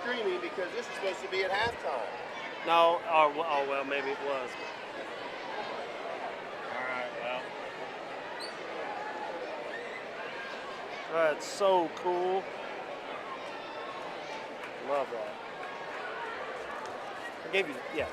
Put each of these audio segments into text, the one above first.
streaming because this is supposed to be at halftime. No, oh well, maybe it was. All right, well. That's so cool. Love that. I gave you, yeah.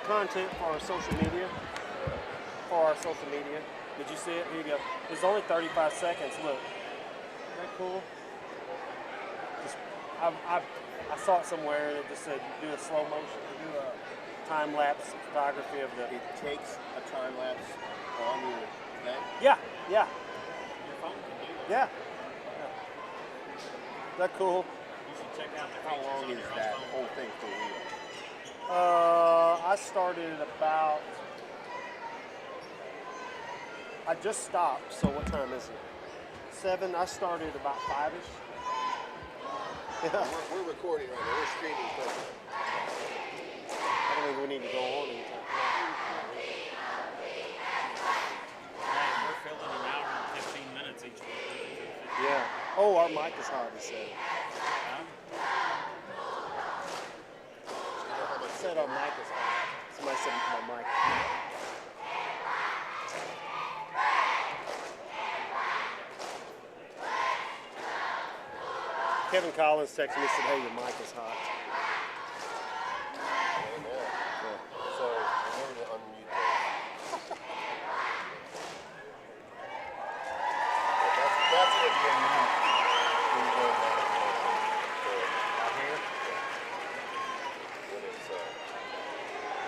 Content for our social media. Did you see it? Here you go. It's only 35 seconds. Look. Isn't that cool? Just, I saw it somewhere and it just said do a slow motion, do a time lapse photography of the. It takes a time lapse on your thing? Yeah. Your phone can do it. Yeah. Is that cool? You should check out the How long is that whole thing for real? I started about. I just stopped. So what time is it? 7. I started about 5ish. We're recording right now. We're streaming. I don't think we need to go on anytime. We're filling an hour and 15 minutes each one. Yeah. Oh, our mic is hot, he said. Said our mic is hot. Somebody said my mic. Kevin Collins texted me and said, hey, your mic is hot. Yeah. So remember to unmute that. That's what you unmute when you go back. Right here? When it's,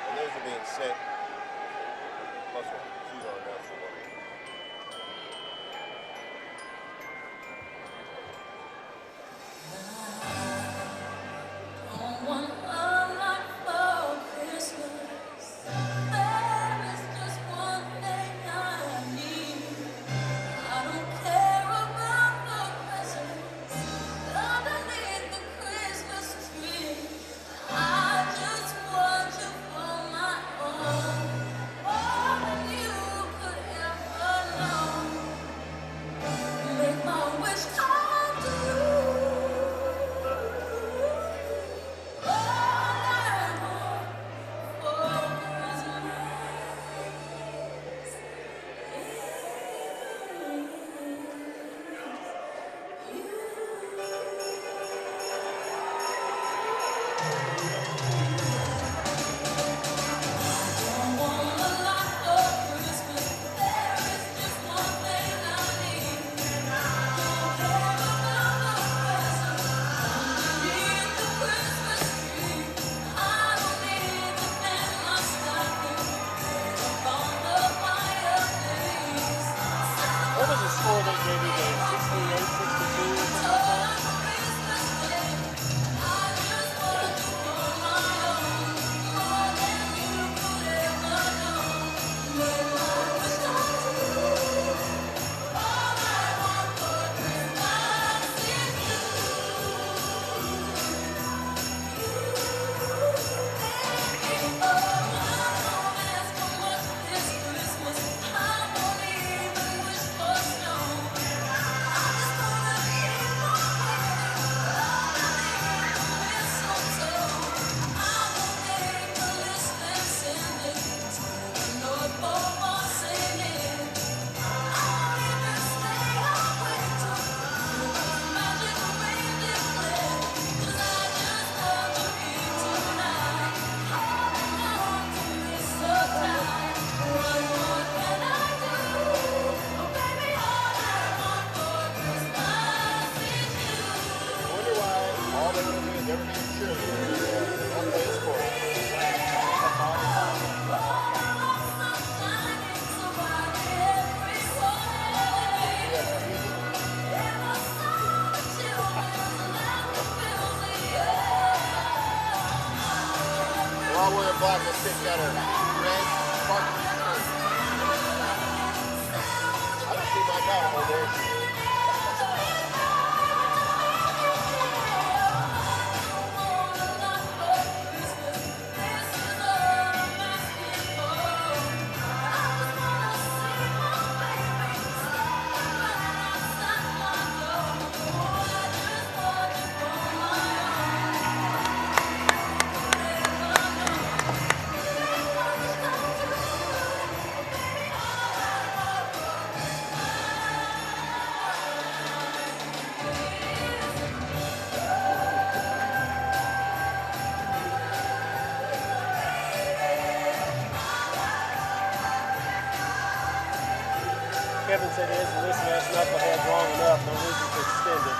and those are being sent plus one computer on that one. all the way in black. Let's take out a red sparkly shirt. I don't see my dog over there. Kevin said he hasn't listened to us knuckleheads long enough. No reason to extend it.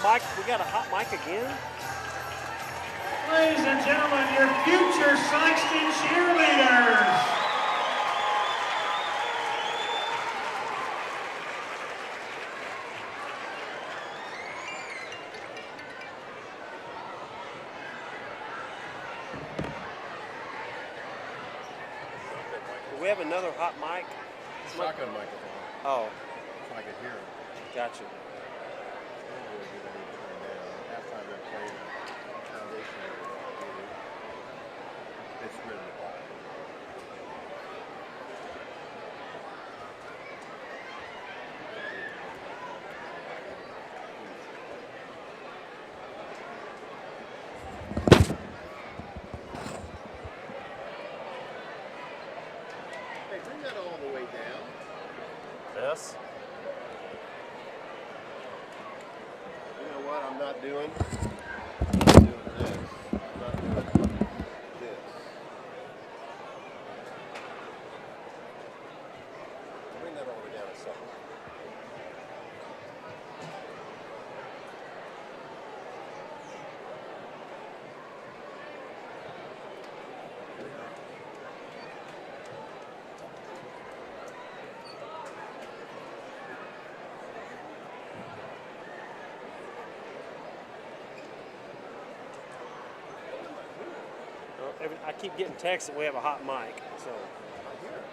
Mike, we got a hot mic again? Ladies and gentlemen, your future Sikeston cheerleaders. Do we have another hot mic? Shotgun microphone. Oh, So I could hear him. gotcha. Halftime they're playing foundation. It's really loud. Hey, bring that all the way down. Yes. You know what I'm not doing? I'm not doing this. I'm not doing this. Bring that all the way down a second. I keep getting texts that we have a hot mic, so. I hear it.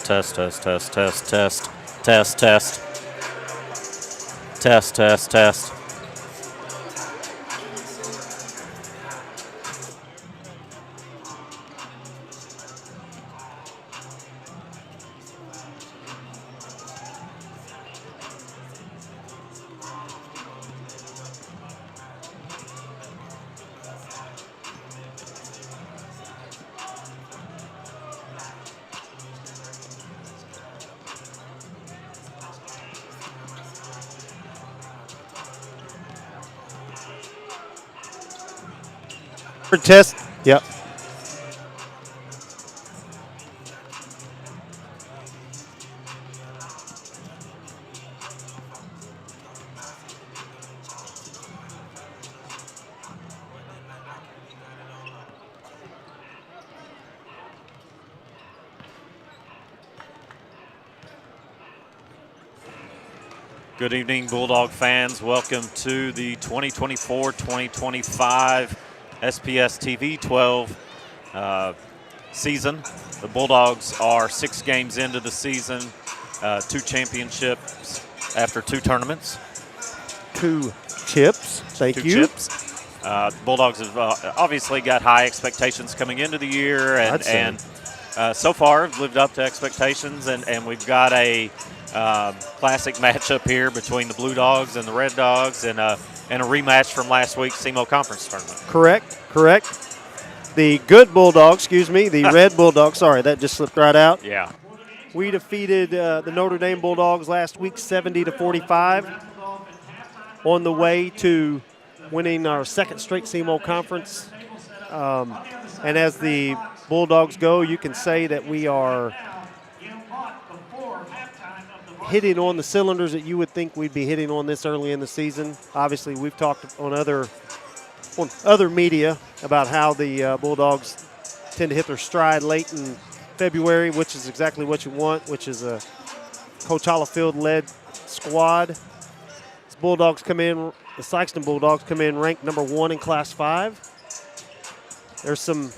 test, test, test, test, test, test, test, test, test, test. Test. Yep. Good evening, Bulldog fans. Welcome to the 2024-2025 SPS TV 12 season. The Bulldogs are 6 games into the season, 2 championships after 2 tournaments. 2 chips. Thank 2 you. chips. The Bulldogs have obviously got high expectations coming into the year, and so far have lived up to expectations. And we've got a classic matchup here between the Blue Dogs and the Red Dogs, and a rematch from last week's SEMO Conference Tournament. Correct. The good Bulldogs, the Red Bulldogs. Sorry, that just slipped right out. Yeah. We defeated the Notre Dame Bulldogs last week 70-45 on the way to winning our 2nd straight SEMO Conference. And as the Bulldogs go, you can say that we are hitting on the cylinders that you would think we'd be hitting on this early in the season. Obviously, we've talked on other media about how the Bulldogs tend to hit their stride late in February, which is exactly what you want, which is a Coach Hollifield-led squad. The Sikeston Bulldogs come in ranked number 1 in Class 5. There's some,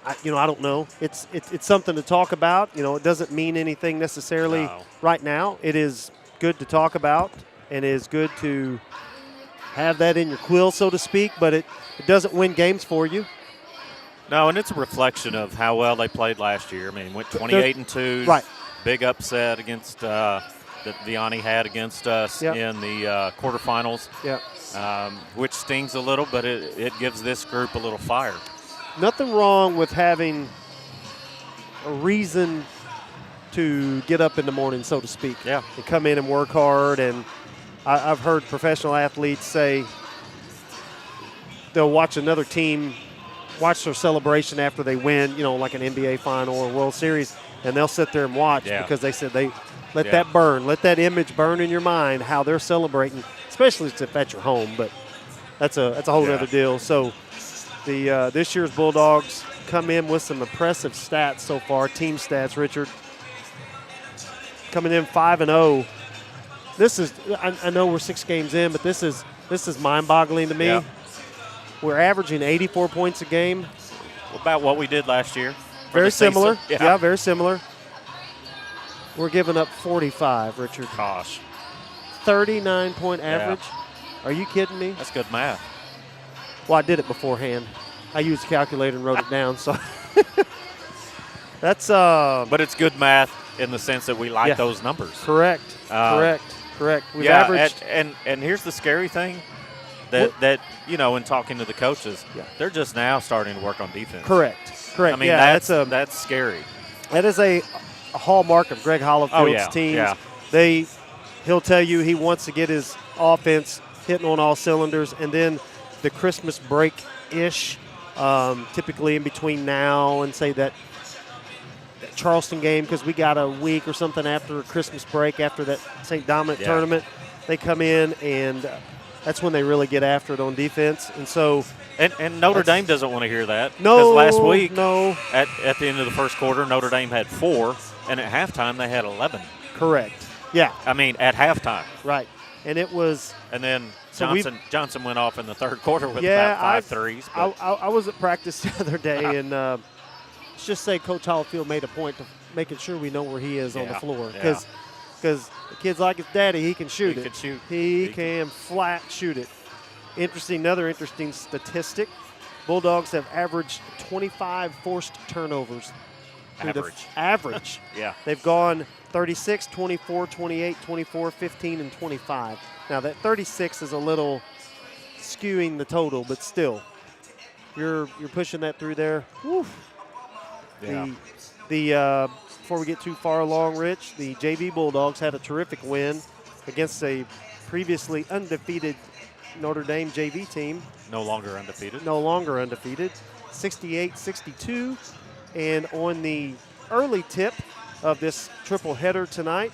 I don't know. It's something to talk about. It doesn't mean anything necessarily right now. It is good to talk about, and it is good to have that in your quill, so to speak, but it doesn't win games for you. No, and it's a reflection of how well they played last year. I mean, went 28-2. Right. Big upset against that Vianney had against us in the quarterfinals. Yeah. Which stings a little, but it gives this group a little fire. Nothing wrong with having a reason to get up in the morning, so to speak. Yeah. And come in and work hard. And I've heard professional athletes say they'll watch another team, watch their celebration after they win, like an NBA final or World Series, and they'll sit there and watch because they said they let that burn, let that image burn in your mind, how they're celebrating, especially if at your home. But that's a whole other deal. So the this year's Bulldogs come in with some impressive stats so far, team stats, Richard. Coming in 5-0. This is, I know we're 6 games in, but this is mind-boggling to me. Yeah. We're averaging 84 points a game. About what we did last year. Very similar. Yeah. Yeah, very similar. We're giving up 45, Richard. Gosh. 39-point average. Are you kidding me? That's good math. Well, I did it beforehand. I used a calculator and wrote it down. So that's. But it's good math in the sense that we like those numbers. Correct. Correct. We've yeah, averaged. And here's the scary thing. That in talking to the coaches, they're just now starting to work on defense. Correct. I mean, that's scary. That is a hallmark of Greg Hollifield's teams. Yeah. He'll tell you he wants to get his offense hitting on all cylinders, and then the Christmas break-ish, typically in between now and say that Charleston game, because we got a week or something after Christmas break, after that St. Dominic tournament, they come in and that's when they really get after it on defense. And so, and Notre Dame doesn't want to hear that. No, because last week, at the end of the first quarter, Notre Dame had 4, and at halftime they had 11. Correct. Yeah. I mean, at halftime. Right. And it was. And then Johnson went off in the third quarter with about 5 threes. I was at practice the other day, and let's just say Coach Hollifield made a point to making sure we know where he is on the Yeah, floor. yeah. Because the kid's like his daddy, he can shoot He it. can shoot. He can flat shoot it. Another interesting statistic. Bulldogs have averaged 25 forced turnovers. Average. Yeah. They've gone 36, 24, 28, 24, 15, and 25. Now, that 36 is a little skewing the total, but still, you're pushing that through there. Woof. Yeah. Before we get too far along, Rich, the JV Bulldogs had a terrific win against a previously undefeated Notre Dame JV team. No longer undefeated. 68-62. And on the early tip of this triple header tonight,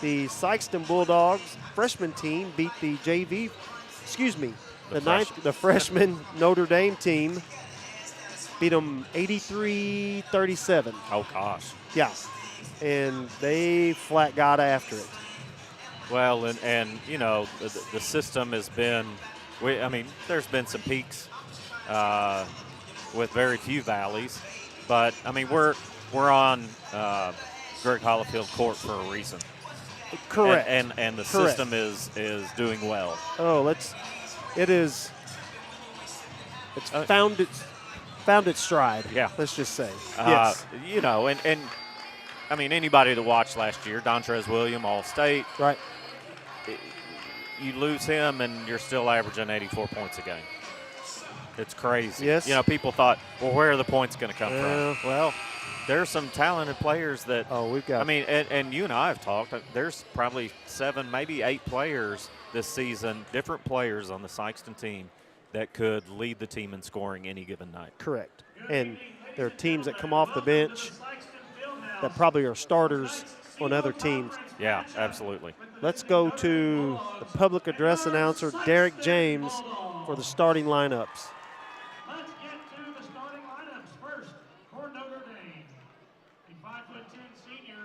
the Sikeston Bulldogs freshman team beat the the freshman Notre Dame team beat them 83-37. Oh, gosh. Yeah, and they flat got after it. Well, and you know, the system has been, there's been some peaks with very few valleys. But, I mean, we're on Greg Hollifield court for a reason. Correct. And the system is doing well. Oh, it's found its stride. Yeah. Let's just say. Yes. You know, and I mean, anybody that watched last year, Dontrez Williams, All-State. Right. You lose him and you're still averaging 84 points a game. It's crazy. Yes. You know, people thought, well, where are the points going to come from? Well, there's some talented players that. Oh, we've got. I mean, and you and I have talked. There's probably 7, maybe 8 players this season, different players on the Sikeston team that could lead the team in scoring any given night. Correct. And there are teams that come off the bench that probably are starters on other teams. Yeah, absolutely. Let's go to the public address announcer, Derek James, for the starting lineups. Let's get to the starting lineups first for Notre Dame. The 5'10" senior,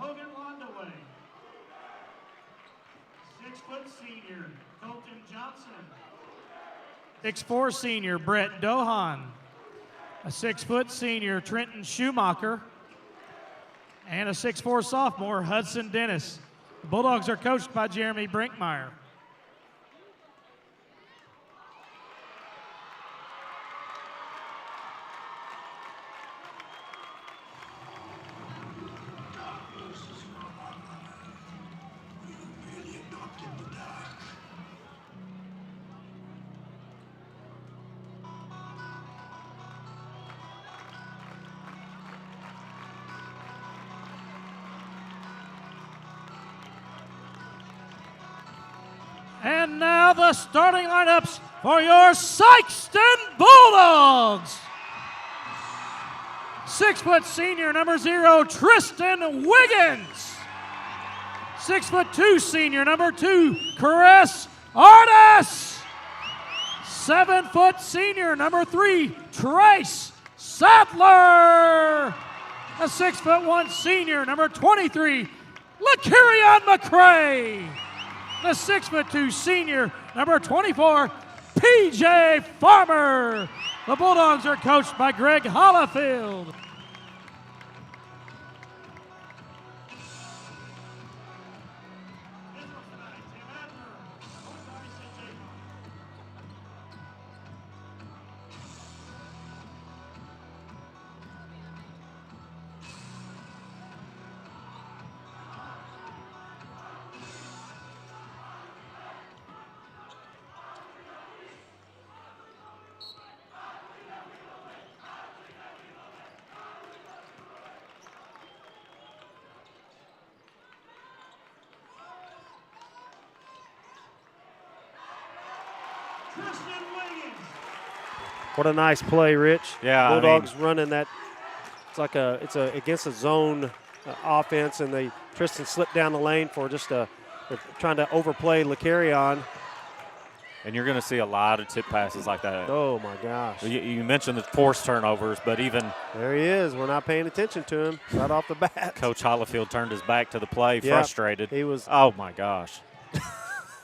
Logan Londaway. 6' senior, Colton Johnson. 6'4" senior, Brett Dohan. A 6' senior, Trenton Schumacher. And a 6'4" sophomore, Hudson Dennis. The Bulldogs are coached by Jeremy Brinkmeyer. And now the starting lineups for your Sikeston Bulldogs. 6' senior, number 0, Tristan Wiggins. 6'2" senior, number 2, Caress Artis. 7' senior, number 3, Trace Sadler. A 6'1" senior, number 23, LaKirion McCray. The 6'2" senior, number 24, P.J. Farmer. The Bulldogs are coached by Greg Hollifield. What a nice play, Rich. Yeah, Bulldogs running that. It's against a zone offense, and Tristan slipped down the lane for they're trying to overplay LaKirion. And you're going to see a lot of tip passes like that. Oh my gosh! You mentioned the forced turnovers, but even there he is. We're not paying attention to him right off the bat. Coach Hollifield turned his back to the play, frustrated. He was. Oh my gosh!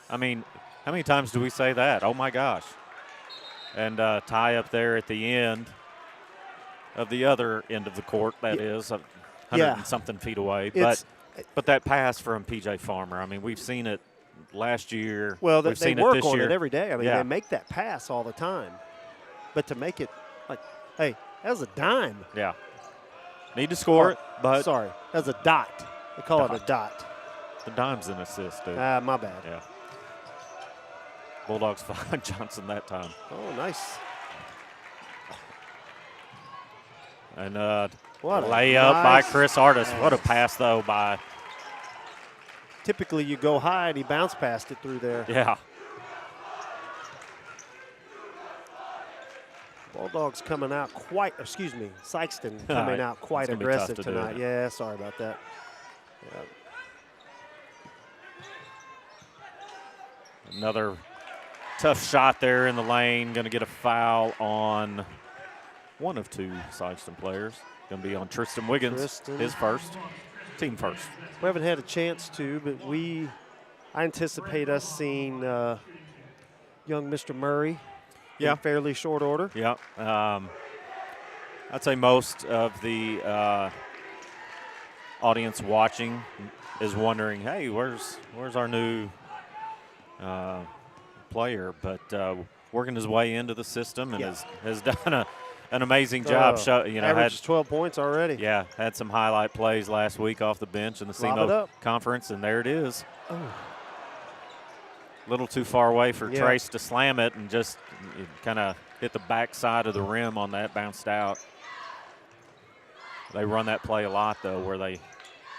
I mean, how many times do we say that? Oh my gosh! And tie up there at the end of the other end of the court. That is and something feet away. But that pass from P.J. Farmer, I mean, we've seen it last year. Well, we've they seen work it this on year. it every day. I mean, Yeah. they make that pass all the time. But to make it like, hey, that was a dime. Yeah. Need to score it, but Sorry, that was a dot. They call it a dot. the dime's an assist, dude. My bad. Yeah. Bulldogs find Johnson that time. Oh, nice. And What a layup by nice Chris Artis. What a pass. pass, though, by Typically, you go high, and he bounced past it through there. yeah. Bulldogs coming out Sikeston coming out quite It's gonna be aggressive tough to do, tonight. isn't Yeah, sorry about that. Yeah. Another tough shot there in the lane. Going to get a foul on one of two Sikeston players. Going to be on Tristan Wiggins, his first, team first. We haven't had a chance to, but I anticipate us seeing young Mr. Murray in fairly short order. Yeah. I'd say most of the audience watching is wondering, hey, where's our new player? But working his way into the system and has done an amazing job. Averaged 12 points already. Yeah, had some highlight plays last week off the bench in the SEMO conference, and there it is. Oh. A little too far away for Trace to slam it, and just kind of hit the back side of the rim on that, bounced out. They run that play a lot, though, where they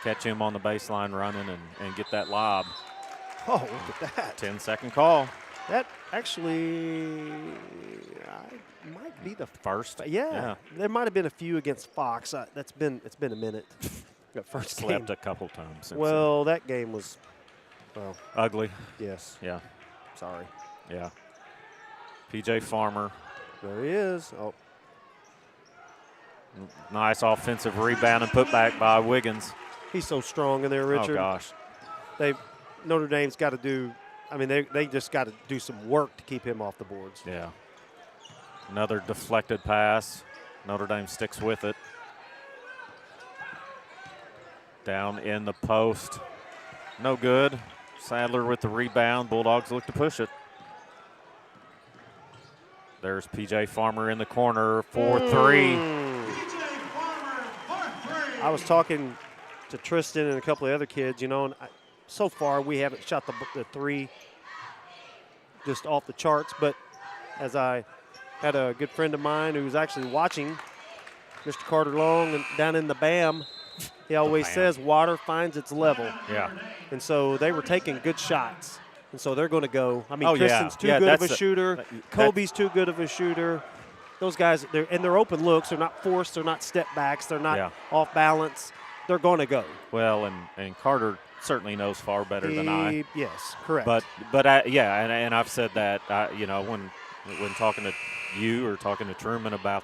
catch him on the baseline running and get that lob. Oh, look at that. 10-second call. That actually might be the First? Yeah. There might have been a few against Fox. It's been a minute. That first Slept game. a couple times since Well, that game was, ugly. yes. Yeah, Sorry. yeah. P.J. Farmer. There he is. Oh, Nice offensive rebound and put back by Wiggins. he's so strong in there, Richard. Oh, gosh. Notre Dame's got to do. I mean, they just got to do some work to keep him off the boards. Yeah. Another deflected pass. Notre Dame sticks with it. Down in the post. No good. Sadler with the rebound. Bulldogs look to push it. There's P.J. Farmer in the corner for three. I was talking to Tristan and a couple of other kids, and so far we haven't shot the three just off the charts, but as I had a good friend of mine who was actually watching, Mr. Carter Long, and down in the BAM, he always says water finds its level. Yeah. And so they were taking good shots. And so they're going to go. I mean, Oh, yeah. Tristan's too Yeah, good of a that's shooter. Kobe's too good of a shooter. Those guys, they're open looks. They're not forced. They're not step backs. They're not off balance. They're going to go. Well, and Carter certainly knows far better than I. Yes, correct. But and I've said that, when talking to you or talking to Truman about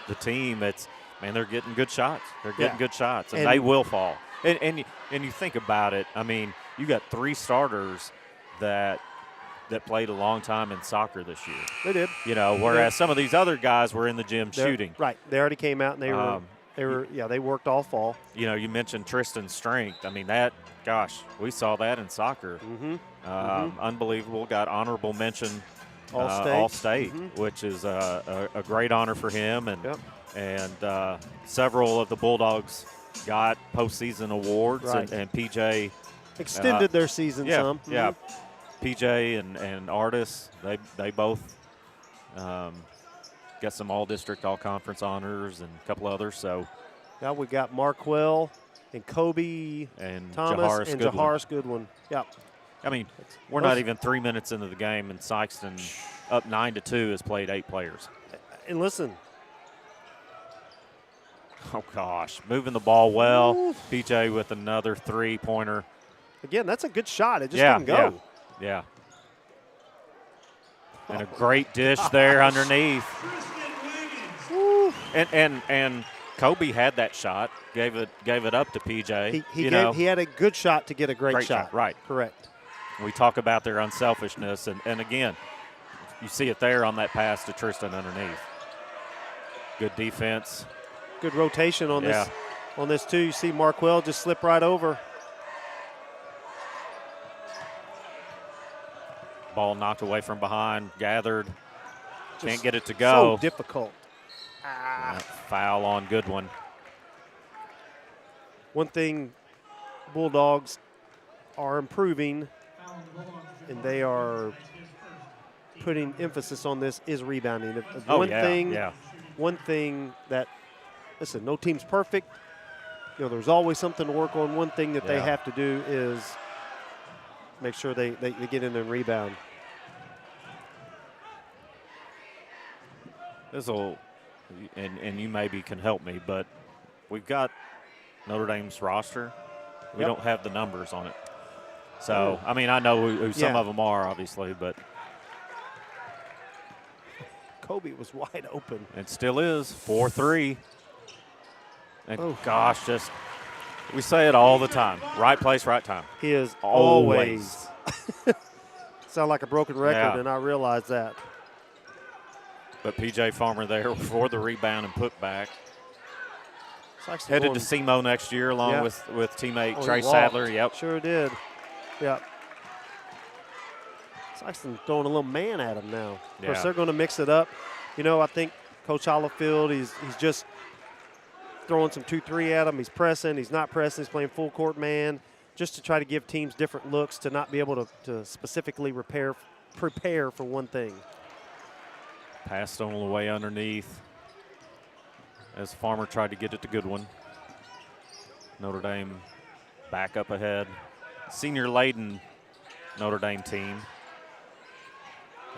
the team, they're getting good shots. They're getting good shots, and they will fall. And you think about it, I mean, you got three starters that played a long time in soccer this year. They did. Whereas some of these other guys were in the gym shooting. Right. They already came out and they worked all fall. You mentioned Tristan's strength. I mean, we saw that in soccer. Mm-hmm. Unbelievable. Got honorable mention All-State, which is a great honor for him. And several of the Bulldogs got postseason awards, and PJ extended their season some. Yeah, PJ and Artis, they both got some all-district, all-conference honors and a couple others. So now we got Markwell and Kobe and Thomas and Jaharis Goodwin. Yeah. I mean, we're not even 3 minutes into the game, and Sikeston, up 9-2, has played 8 players. And listen. Oh, gosh. Moving the ball well. Ooh. PJ with another three-pointer. Again, that's a good shot. It just didn't go. Yeah. And a great dish there underneath. And Kobe had that shot, gave it up to PJ. He had a good shot to get a great shot. Right. Correct. We talk about their unselfishness, and again, you see it there on that pass to Tristan underneath. Good defense. Good rotation on this. on this too. You see Marquell just slip right over. Ball knocked away from behind, gathered. Just can't get it to go. So difficult. Foul on Goodwin. One thing Bulldogs are improving, and they are putting emphasis on this, is rebounding. One thing that, listen, no team's perfect. You know, there's always something to work on. One thing that they have to do is make sure they get in and rebound. This'll, and you maybe can help me, but we've got Notre Dame's roster. We don't have the numbers on it. So, I mean, I know who some of them are, obviously, but Kobe was wide open. It still is, 4-3. And gosh, we say it all the time. Right place, right time. He is always. Sound like a broken record, and I realize that. But P.J. Farmer there for the rebound and put back. Sikeston Headed to SEMO next year along with teammate Trey he Sadler. walked. Yep. Sure did. Yep. Sikeston throwing a little man at him now. Of course, they're going to mix it up. You know, I think Coach Hollifield, he's just throwing some 2-3 at him. He's pressing. He's not pressing. He's playing full court man just to try to give teams different looks to not be able to specifically prepare for one thing. Passed on the way underneath as Farmer tried to get it to Goodwin. Notre Dame back up ahead. Senior laden Notre Dame team.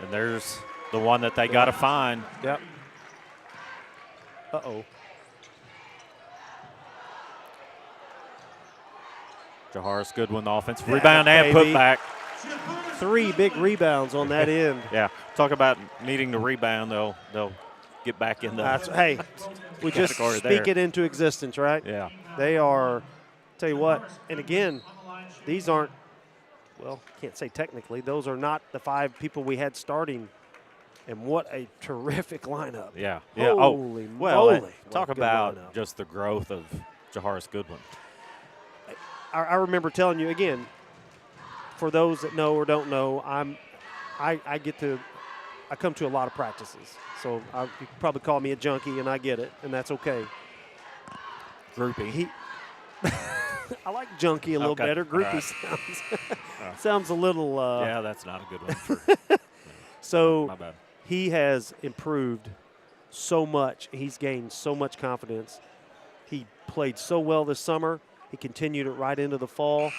And there's the one that they got to find. Yep. Uh-oh. Jaharis Goodwin, the offensive rebound and put back. 3 big rebounds on that end. Yeah, talk about needing to rebound. They'll get back in the. Hey, we just speak it into existence, right? Yeah. They are. Tell you what, and again, these aren't. Well, can't say technically. Those are not the 5 people we had starting. And what a terrific lineup. Yeah. Holy moly. Talk about just the growth of Jaharis Goodwin. I remember telling you again. For those that know or don't know, I come to a lot of practices. So you could probably call me a junkie, and I get it, and that's okay. Groupie. I like junkie a little better. Groupie sounds a little. Yeah, that's not a good one. So my bad. He has improved so much. He's gained so much confidence. He played so well this summer. He continued it right into the fall.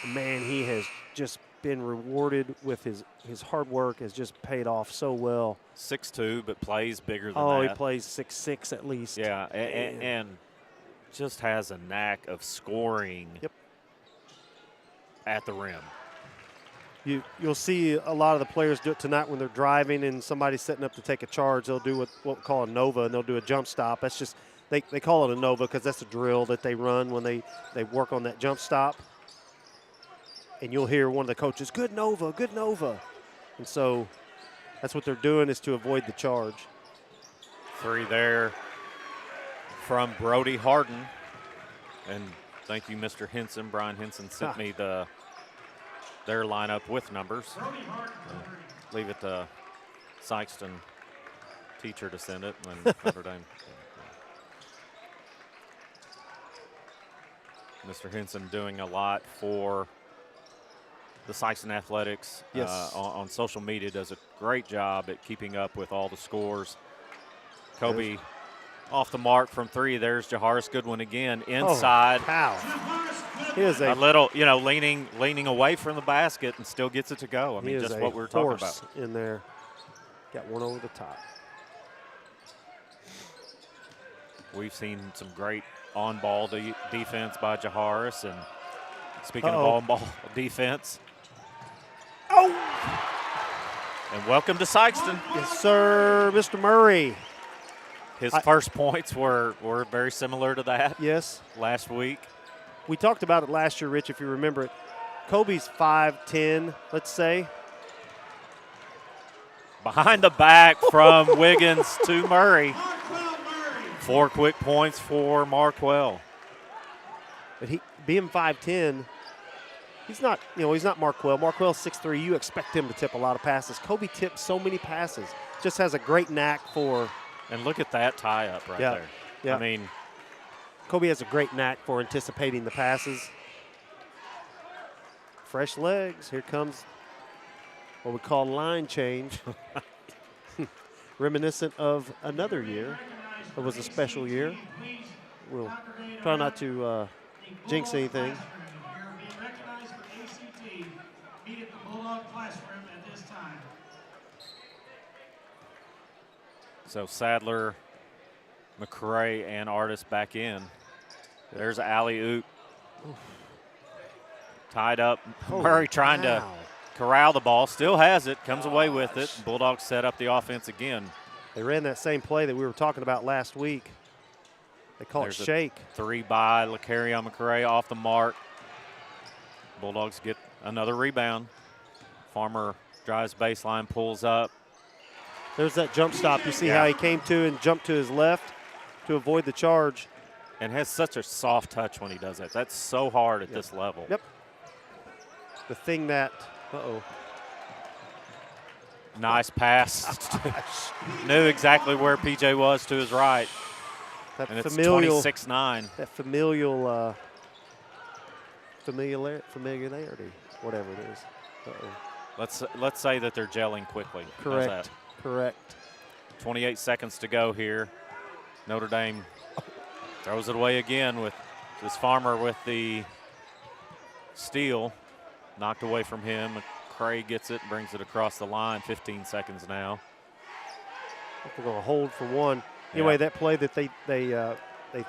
Man, he has just been rewarded with his hard work has just paid off so well. 6'2", but plays bigger than that. Oh, he plays 6'6" at least. Yeah, and just has a knack of scoring at the rim. You'll see a lot of the players do it tonight when they're driving and somebody's setting up to take a charge. They'll do what we call a nova, and they'll do a jump stop. That's just they call it a nova because that's a drill that they run when they work on that jump stop. And you'll hear one of the coaches, good nova, good nova. And so that's what they're doing is to avoid the charge. 3 there from Brody Harden. And thank you, Mr. Henson. Brian Henson sent me their lineup with numbers. Leave it to Sikeston teacher to send it when Notre Dame. Mr. Henson doing a lot for the Sikeston Athletics on social media, does a great job at keeping up with all the scores. Kobe off the mark from 3. There's Jaharis Goodwin again inside. He is a little, leaning away from the basket and still gets it to go. I mean, just what we were talking about. In there. Got one over the top. We've seen some great on-ball defense by Jaharis. And speaking of on-ball defense. And welcome to Sikeston. Yes, sir, Mr. Murray. His first points were very similar to that. Yes. Last week. We talked about it last year, Rich, if you remember it. Kobe's 5'10", let's say. Behind the back from Wiggins to Murray. 4 quick points for Marquell. But he, being 5'10", he's not Marquell. Marquell's 6'3". You expect him to tip a lot of passes. Kobe tips so many passes. Just has a great knack for. And look at that tie-up right there. Yeah. I mean, Kobe has a great knack for anticipating the passes. Fresh legs. Here comes what we call line change. Reminiscent of another year. It was a special year. We'll try not to jinx anything. So Sadler, McCray, and Artis back in. There's alley-oop. Tied up. Murray trying to corral the ball. Still has it. Comes away with it. Bulldogs set up the offense again. They ran that same play that we were talking about last week. They call it shake. 3 by LeCarrion McCray off the mark. Bulldogs get another rebound. Farmer drives baseline, pulls up. There's that jump stop. You see how he came to and jumped to his left to avoid the charge. And has such a soft touch when he does that. That's so hard at this level. Yep. The thing that, Nice pass. Knew exactly where PJ was to his right. That and familial, it's 26-9. That familiarity, whatever it is. Let's say that they're gelling quickly. Correct. Correct. 28 seconds to go here. Notre Dame throws it away again with this Farmer with the steal. Knocked away from him. McCray gets it and brings it across the line. 15 seconds now. I think we're going to hold for one. Anyway, that play that they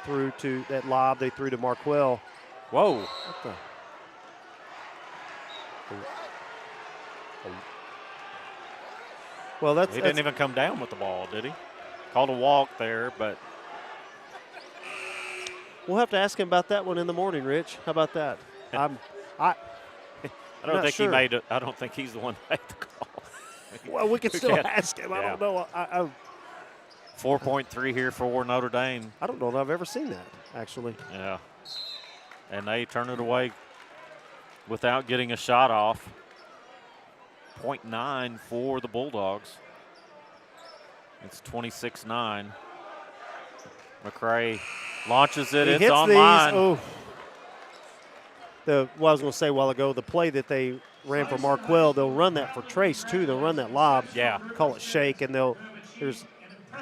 threw to, that lob they threw to Marquell. Whoa. What the? Well, he didn't even come down with the ball, did he? Called a walk there, but we'll have to ask him about that one in the morning, Rich. How about that? I don't think he made it. I don't think he's the one that made the call. Well, we can still ask him. I don't know. 4.3 here for Notre Dame. I don't know that I've ever seen that, actually. Yeah. And they turn it away without getting a shot off. 0.9 for the Bulldogs. It's 26-9. McCray launches it. It's online. Oh. What I was going to say a while ago, the play that they ran for Marquell, they'll run that for Trace, too. They'll run that lob. Yeah. Call it shake, and there's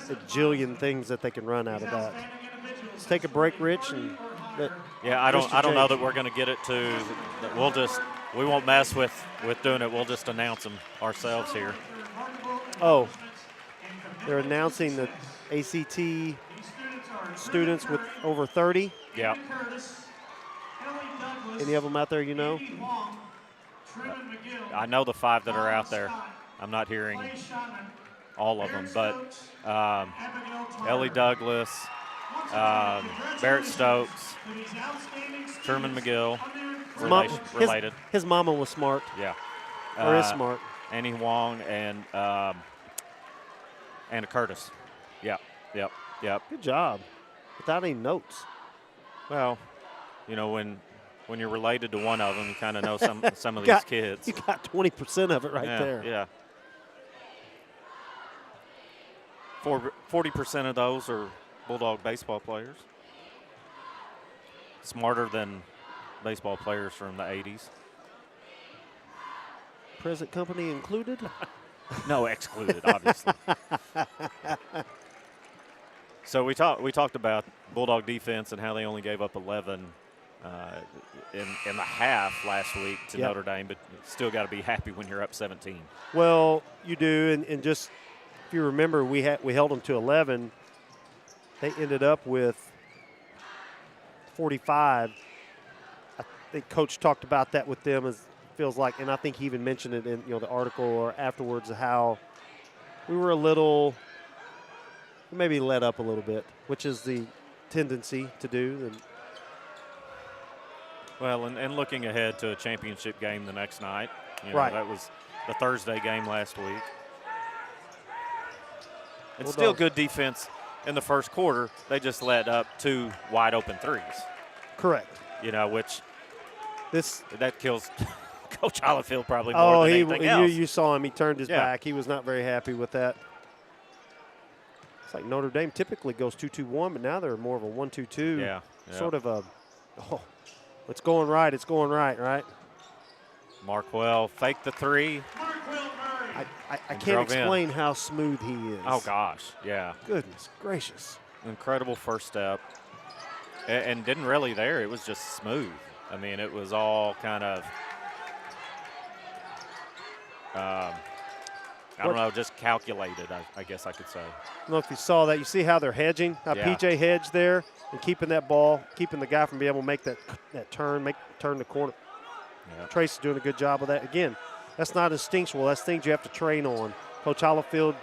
a jillion things that they can run out of that. Let's take a break, Rich. And I don't know that we're going to get it to. We won't mess with doing it. We'll just announce them ourselves here. Oh, they're announcing the ACT students with over 30. Yeah. Any of them out there you know? I know the 5 that are out there. I'm not hearing all of them, but Ellie Douglas, Barrett Stokes, Truman McGill, related. His mama was smart. Yeah. Or is smart. Annie Wong and Anna Curtis. Yep. Good job. Without any notes. Well, you know, when you're related to one of them, you kind of know some of these kids. You got 20% of it right there. Yeah. 40% of those are Bulldog baseball players. Smarter than baseball players from the 80s. Present company included? No, excluded, obviously. So we talked about Bulldog defense and how they only gave up 11 in the half last week to Notre Dame, but still got to be happy when you're up 17. Well, you do, and just if you remember, we held them to 11. They ended up with 45. I think Coach talked about that with them, as feels like, and I think he even mentioned it in the article or afterwards, how we were maybe let up a little bit, which is the tendency to do. Well, and looking ahead to a championship game the next night. Right. That was the Thursday game last week. It's still good defense in the first quarter, they just let up 2 wide open threes. Correct. You know, which that kills Coach Hollifield probably more than anything else. You saw him. He turned his back. He was not very happy with that. It's like Notre Dame typically goes 2-2-1, but now they're more of a 1-2-2. Yeah. Sort of a, it's going right. It's going right, right? Markwell faked the 3. I can't explain how smooth he is. Oh, gosh, yeah. Goodness gracious. Incredible first step. And didn't really there. It was just smooth. I mean, it was all kind of, I don't know, just calculated, I guess I could say. I don't know if you saw that. You see how they're hedging, how PJ hedged there and keeping that ball, keeping the guy from being able to make that turn, turn the corner. Yep. Trace is doing a good job of that. Again, that's not instinctual. That's things you have to train on. Coach Hollifield,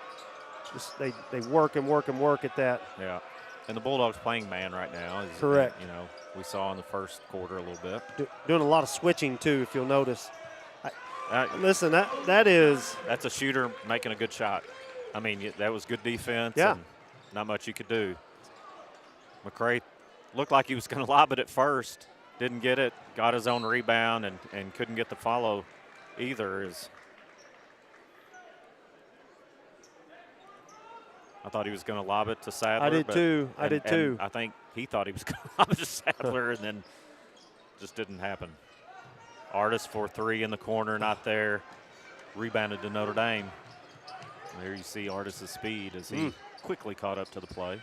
they work and work and work at that. Yeah. And the Bulldogs playing man right now. Correct. You know, we saw in the first quarter a little bit. Doing a lot of switching, too, if you'll notice. Listen, that is. That's a shooter making a good shot. I mean, that was good defense. Yeah. And not much you could do. McCray looked like he was going to lob it at first. Didn't get it. Got his own rebound and couldn't get the follow either. I thought he was going to lob it to Sadler. I did too. And I think he thought he was going to lob it to Sadler, and then just didn't happen. Artis for 3 in the corner, not there. Rebounded to Notre Dame. There you see Artis' speed as he quickly caught up to the play.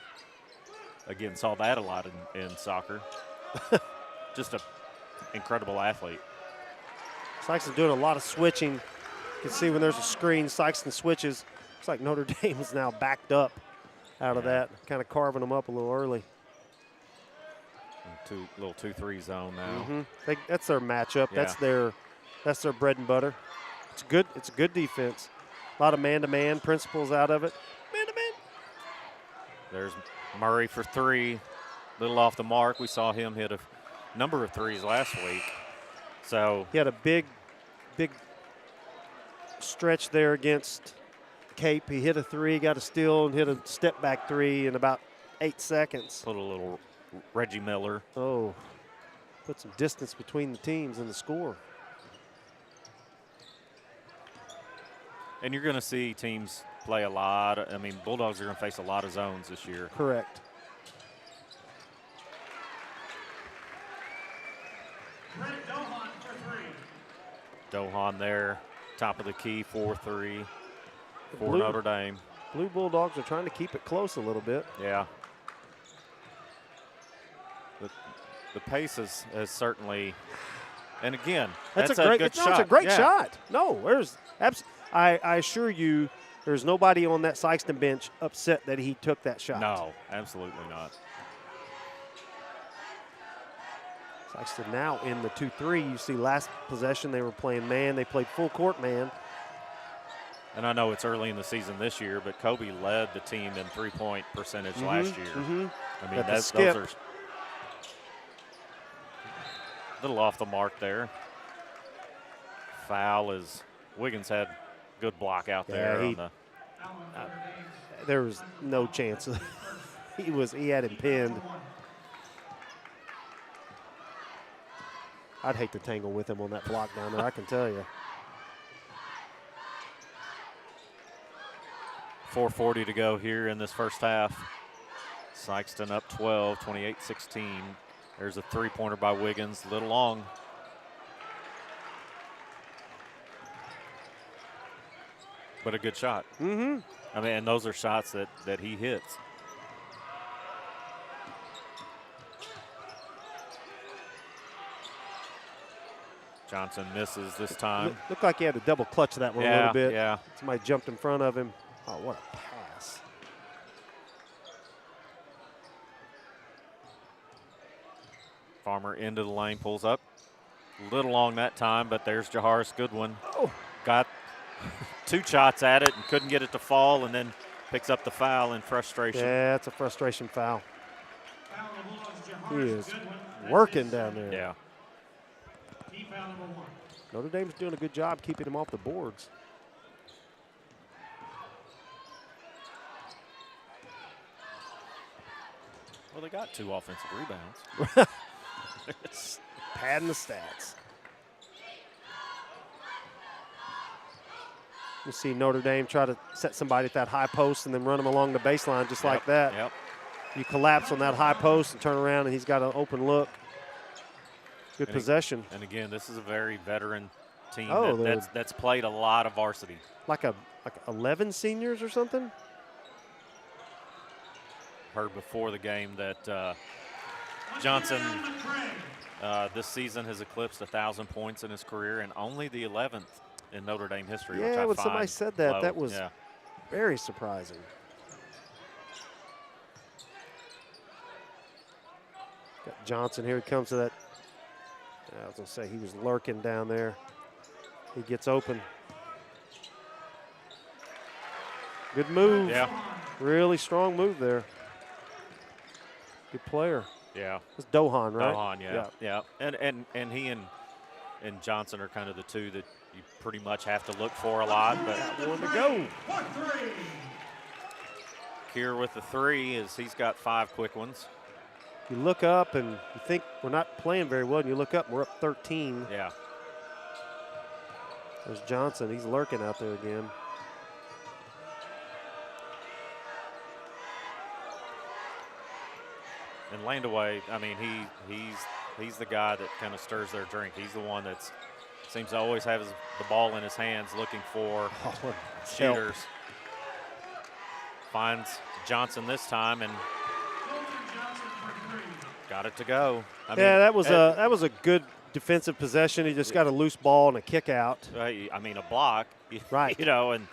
Again, saw that a lot in soccer. Just an incredible athlete. Sikeston doing a lot of switching. You can see when there's a screen, Sikeston switches. Looks like Notre Dame is now backed up out of that, kind of carving them up a little early. Little 2-3 zone now. That's their matchup. Yeah. That's their bread and butter. It's good. It's a good defense. A lot of man-to-man principles out of it. Man-to-man. There's Murray for 3. Little off the mark. We saw him hit a number of threes last week. So he had a big stretch there against Cape. He hit a 3, got a steal, and hit a step-back 3 in about 8 seconds. Put a little Reggie Miller. Oh, put some distance between the teams and the score. And you're going to see teams play a lot. I mean, Bulldogs are going to face a lot of zones this year. Correct. Dohan there, top of the key, 4-3 for Notre Dame. Blue Bulldogs are trying to keep it close a little bit. Yeah. The pace has certainly, and again, that's a good shot. It's a great shot. No, I assure you, there's nobody on that Sikeston bench upset that he took that shot. No, absolutely not. Sikeston now in the 2-3. You see last possession they were playing man. They played full court man. And I know it's early in the season this year, but Kobe led the team in three-point percentage last year. I mean, those are a little off the mark there. Foul as Wiggins had good block out there. There was no chance. He had him pinned. I'd hate to tangle with him on that block down there, I can tell you. 4:40 to go here in this first half. Sikeston up 12, 28-16. There's a three-pointer by Wiggins, a little long. But a good shot. I mean, and those are shots that he hits. Johnson misses this time. Looked like he had to double clutch that one a little bit. Yeah. Somebody jumped in front of him. Oh, what a pass. Farmer into the lane, pulls up. A little long that time, but there's Jaharis Goodwin. Oh. Got 2 shots at it and couldn't get it to fall, and then picks up the foul in frustration. Yeah, it's a frustration foul. He is working down there. Yeah. Notre Dame's doing a good job keeping him off the boards. Well, they got 2 offensive rebounds. Padding the stats. You see Notre Dame try to set somebody at that high post and then run them along the baseline just like that. Yep. You collapse on that high post and turn around, and he's got an open look. Good possession. And again, this is a very veteran team that's played a lot of varsity. Like 11 seniors or something? Heard before the game that Johnson this season has eclipsed 1,000 points in his career, and only the 11th in Notre Dame history. Yeah, which I when find somebody said that, low. that was very surprising. Got Johnson here. He comes to that. I was going to say he was lurking down there. He gets open. Good move. Yeah. Really strong move there. Good player. Yeah. It's Dohan, right? Dohan, yeah. And he and Johnson are kind of the two that you pretty much have to look for a lot. But got one to go. Kier with the 3 is he's got 5 quick ones. You look up and you think we're not playing very well, and you look up and we're up 13. Yeah. There's Johnson. He's lurking out there again. And Landaway, I mean, he's the guy that kind of stirs their drink. He's the one that seems to always have the ball in his hands looking for shooters. Finds Johnson this time and got it to go. I mean, that was a good defensive possession. He just got a loose ball and a kick out. I mean, a block. Right. You know, and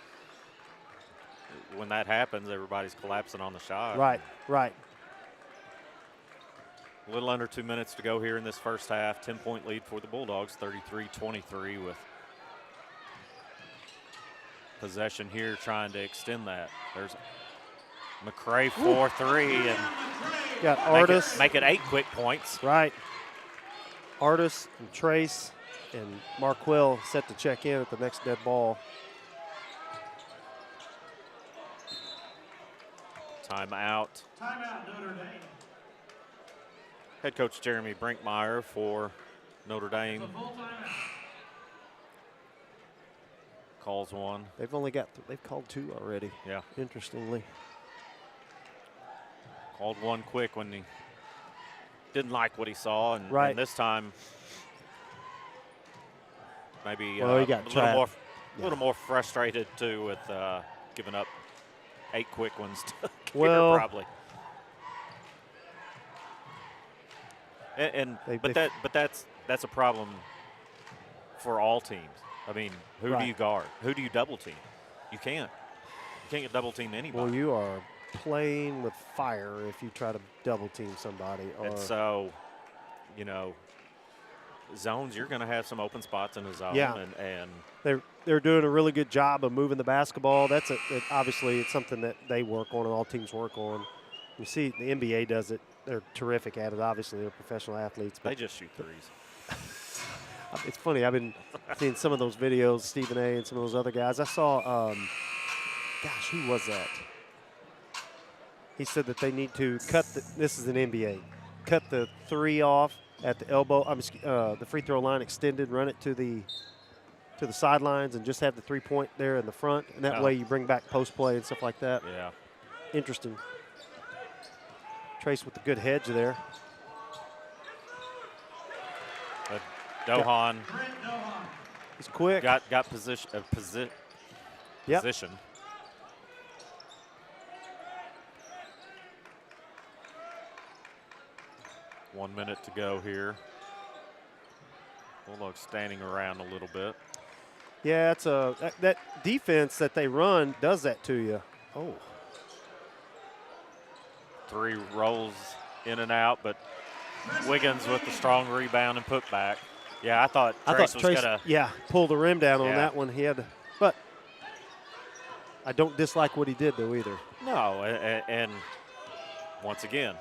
when that happens, everybody's collapsing on the shot. Right. A little under 2 minutes to go here in this first half. 10-point lead for the Bulldogs, 33-23 with possession here trying to extend that. There's McCray 4-3 and got Artis. Make it 8 quick points. Right. Artis and Trace and Marquill set to check in at the next dead ball. Timeout. Timeout, Notre Dame. Head coach Jeremy Brinkmeyer for Notre Dame calls one. They've called 2 already. Yeah. Interestingly. Called one quick when he didn't like what he saw, and this time maybe he got a little more frustrated too with giving up 8 quick ones to Kier probably. But that's a problem for all teams. I mean, who do you guard? Who do you double team? You can't get double team anybody. Well, you are playing with fire if you try to double team somebody. And so, you know, zones, you're going to have some open spots in the zone. Yeah. And they're doing a really good job of moving the basketball. Obviously it's something that they work on and all teams work on. You see the NBA does it. They're terrific at it. Obviously, they're professional athletes. But they just shoot threes. It's funny. I've been seeing some of those videos, Stephen A. and some of those other guys. I saw, who was that? He said that they need to cut this is an NBA. Cut the 3 off at the elbow, the free throw line extended, run it to the sidelines, and just have the 3-point there in the front. And that way you bring back post play and stuff like that. Yeah. Interesting. Trace with the good hedge there. Dohan. He's quick. Got position. Position. 1 minute to go here. Bulldogs standing around a little bit. Yeah, it's that defense that they run does that to you. Oh. 3 rolls in and out, but Wiggins with the strong rebound and put back. Yeah, I thought Trace was gonna. Yeah, pull the rim down on that one. He had, but I don't dislike what he did though either. No, and once again,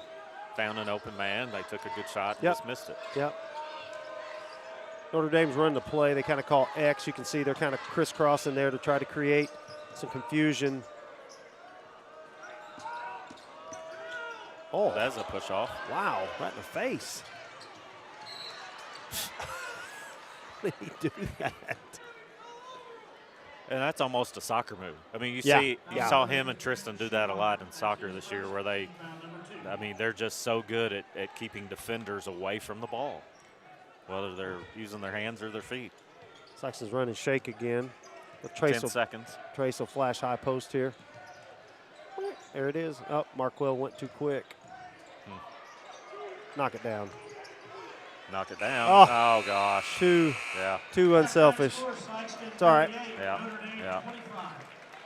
found an open man. They took a good shot and just missed it. Yep. Notre Dame's running the play. They kind of call X. You can see they're kind of crisscrossing there to try to create some confusion. Oh, That's a push off. wow, right in the face. How did he do that? And that's almost a soccer move. I mean, you Yeah. saw him and Tristan do that a lot in soccer this year, where they're just so good at keeping defenders away from the ball, whether they're using their hands or their feet. Sikeston's running shake again. But 10 seconds. Trace will flash high post here. There it is. Oh, Markwell went too quick. Knock it down. Knock it down. Oh. Oh gosh. Too unselfish. It's all right. Yeah.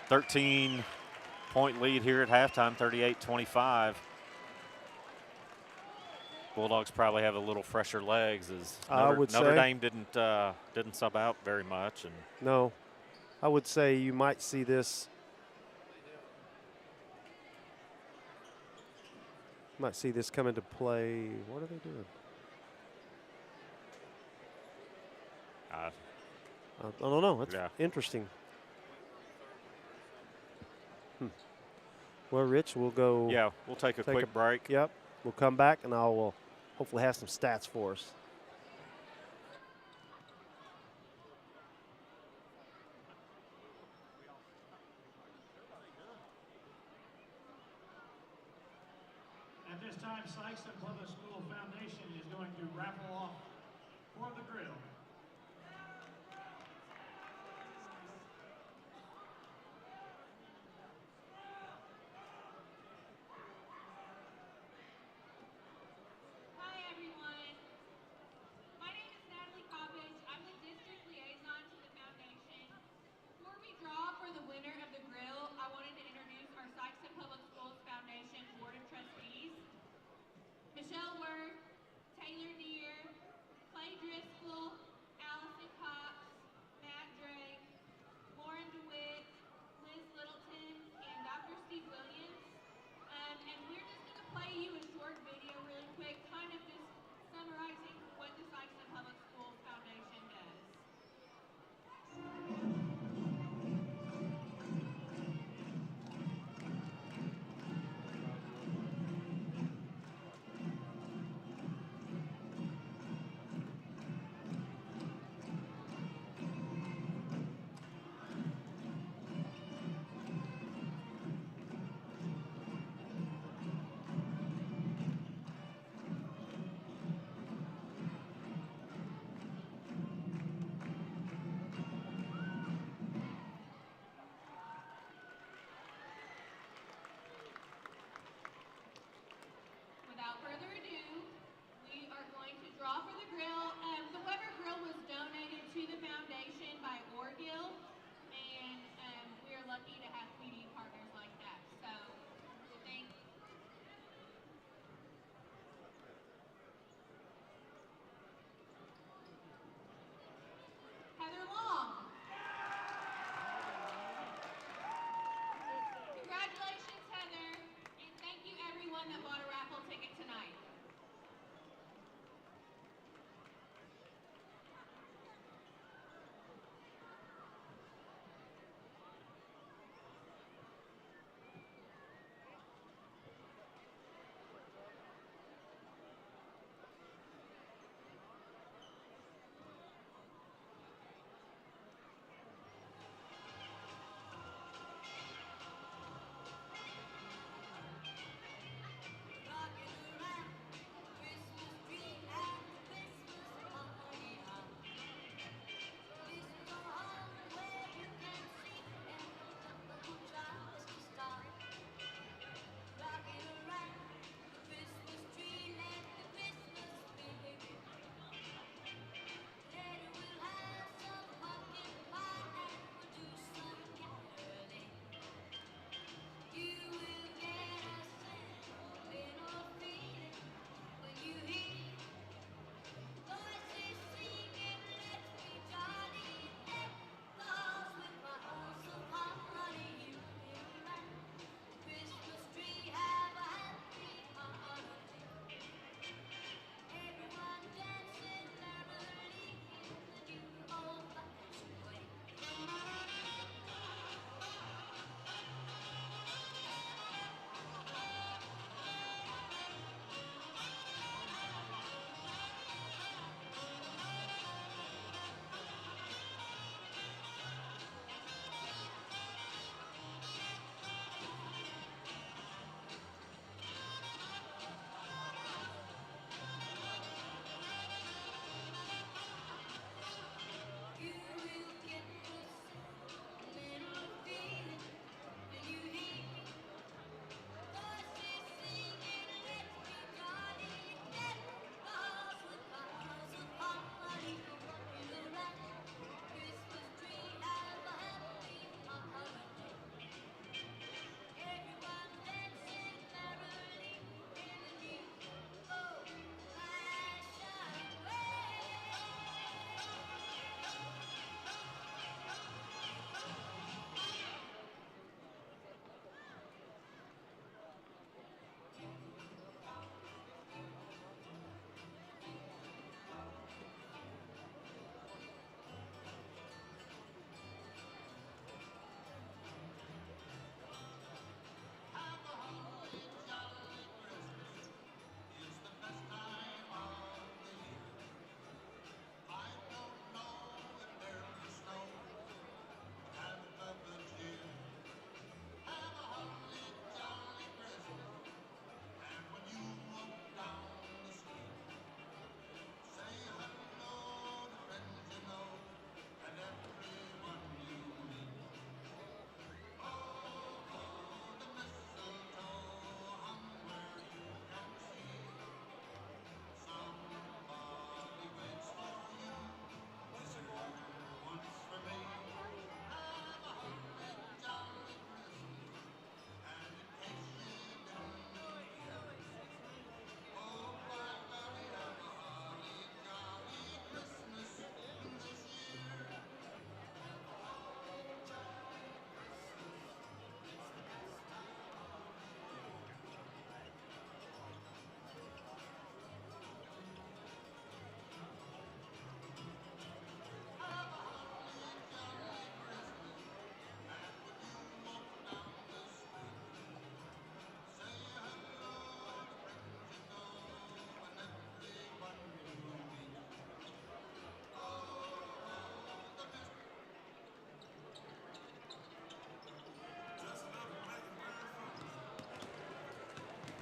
13-point lead here at halftime, 38-25. Bulldogs probably have a little fresher legs, as Notre Dame didn't sub out very much. And no, I would say you might see this. Might see this come into play. What are they doing? I don't know. That's interesting. Well, Rich, we'll go. Yeah, we'll take a quick break. Yep. We'll come back, and I will hopefully have some stats for us. At this time, Sikeston Public School Foundation is going to raffle off for the grill. Michelle Worth, Taylor Deere, Clay Driscoll,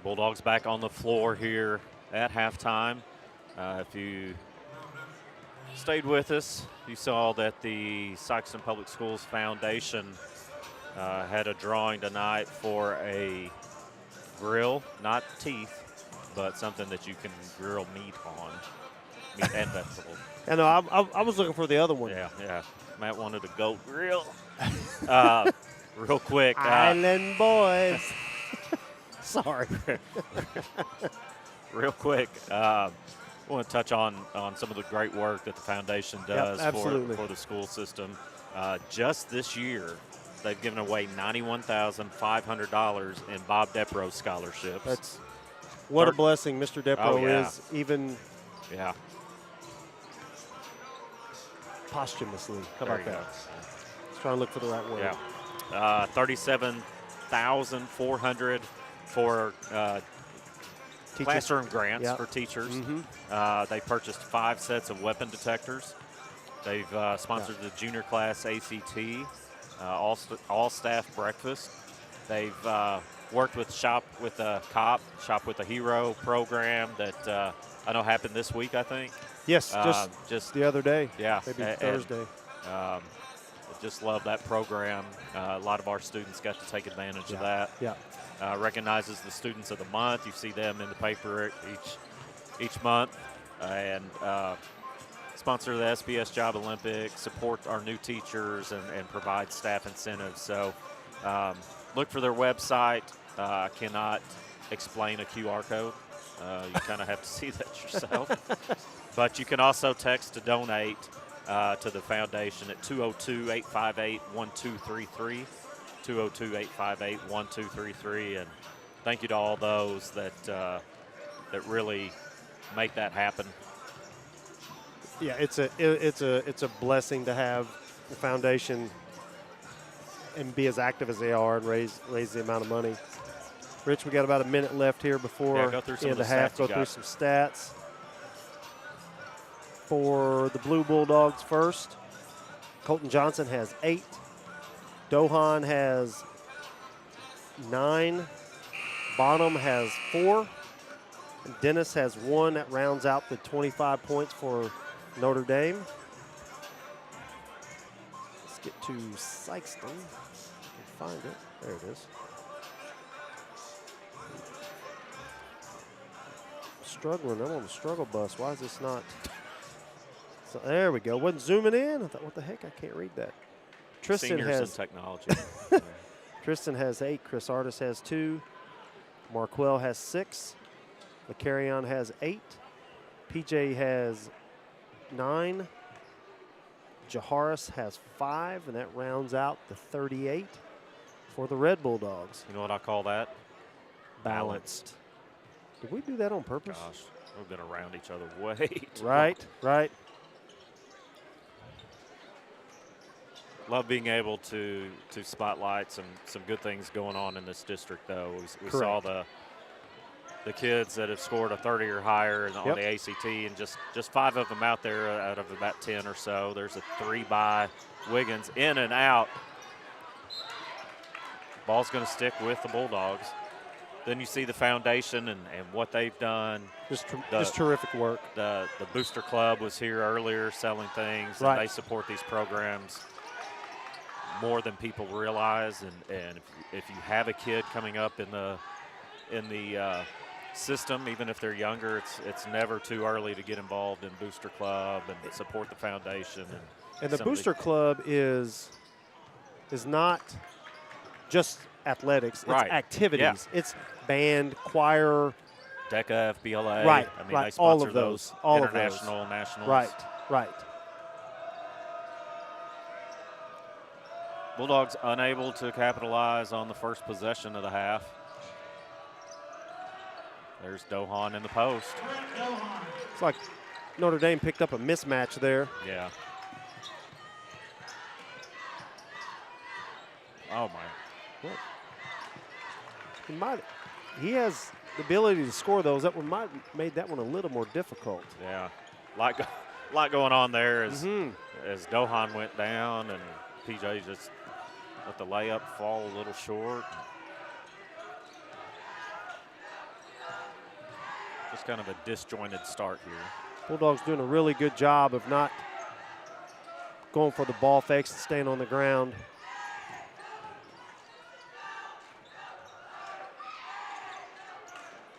Bulldogs back on the floor here at halftime. If you stayed with us, you saw that the Sikeston Public Schools Foundation had a drawing tonight for a grill, not teeth, but something that you can grill meat on, meat and vegetables. I know. I was looking for the other one. Yeah. Matt wanted a goat grill. Real quick. Island boys. Sorry. Real quick. I want to touch on some of the great work that the foundation does for the school system. Just this year, they've given away $91,500 in Bob Depro scholarships. That's what a blessing Mr. Depro is, even posthumously. How about that? Let's try and look for the right word. Yeah. $37,400 for classroom grants for teachers. They purchased 5 sets of weapon detectors. They've sponsored the junior class ACT, all staff breakfast. They've worked with Shop with a Cop, Shop with a Hero program that I know happened this week, I think. Yes, just the other day. Yeah. Maybe Thursday. Just love that program. A lot of our students got to take advantage of that. Yeah. Recognizes the students of the month. You see them in the paper each month. And sponsor the SBS Job Olympics, support our new teachers, and provide staff incentives. So look for their website. I cannot explain a QR code. You kind of have to see that yourself. But you can also text to donate to the foundation at 202-858-1233, 202-858-1233. And thank you to all those that really make that happen. Yeah, it's a blessing to have the foundation and be as active as they are and raise the amount of money. Rich, we got about a minute left here before go through the some end of of the half. stats Go you through got. some stats. For the Blue Bulldogs first, Colton Johnson has 8. Dohan has 9. Bonham has 4. And Dennis has 1. That rounds out the 25 points for Notre Dame. Let's get to Sikeston. I can find it. There it is. Struggling. I'm on the struggle bus. Why is this not? So there we go. Wasn't zooming in. I thought, what the heck? I can't read that. Tristan Seniors has in technology. Tristan has 8. Chris Artis has 2. Marquell has 6. McCarrion has 8. PJ has 9. Jaharis has 5, and that rounds out the 38 for the Red Bulldogs. You know what I call that? Balanced. Did we do that on purpose? Gosh, we've been around each other way too Right. Love being able to spotlight some good things going on in this district, though. We saw the kids that have scored a 30 or higher on the ACT, and just 5 of them out there out of about 10 or so. There's a 3 by Wiggins, in and out. Ball's going to stick with the Bulldogs. Then you see the foundation and what they've done. Just terrific work. The Booster Club was here earlier selling things, and they support these programs more than people realize. And if you have a kid coming up in the system, even if they're younger, it's never too early to get involved in Booster Club and support the foundation. And the Booster Club is not just athletics, it's activities. Yeah. It's band, choir, DECA, FBLA. Right, I mean, right. they sponsor All of those. International, nationals. Right. Bulldogs unable to capitalize on the first possession of the half. There's Dohan in the post. It's like Notre Dame picked up a mismatch there. Yeah. Oh, my. What? He has the ability to score those. That one might have made that one a little more difficult. Yeah. Lot going on there as Dohan went down, and PJ just let the layup fall a little short. Just kind of a disjointed start here. Bulldogs doing a really good job of not going for the ball fakes and staying on the ground.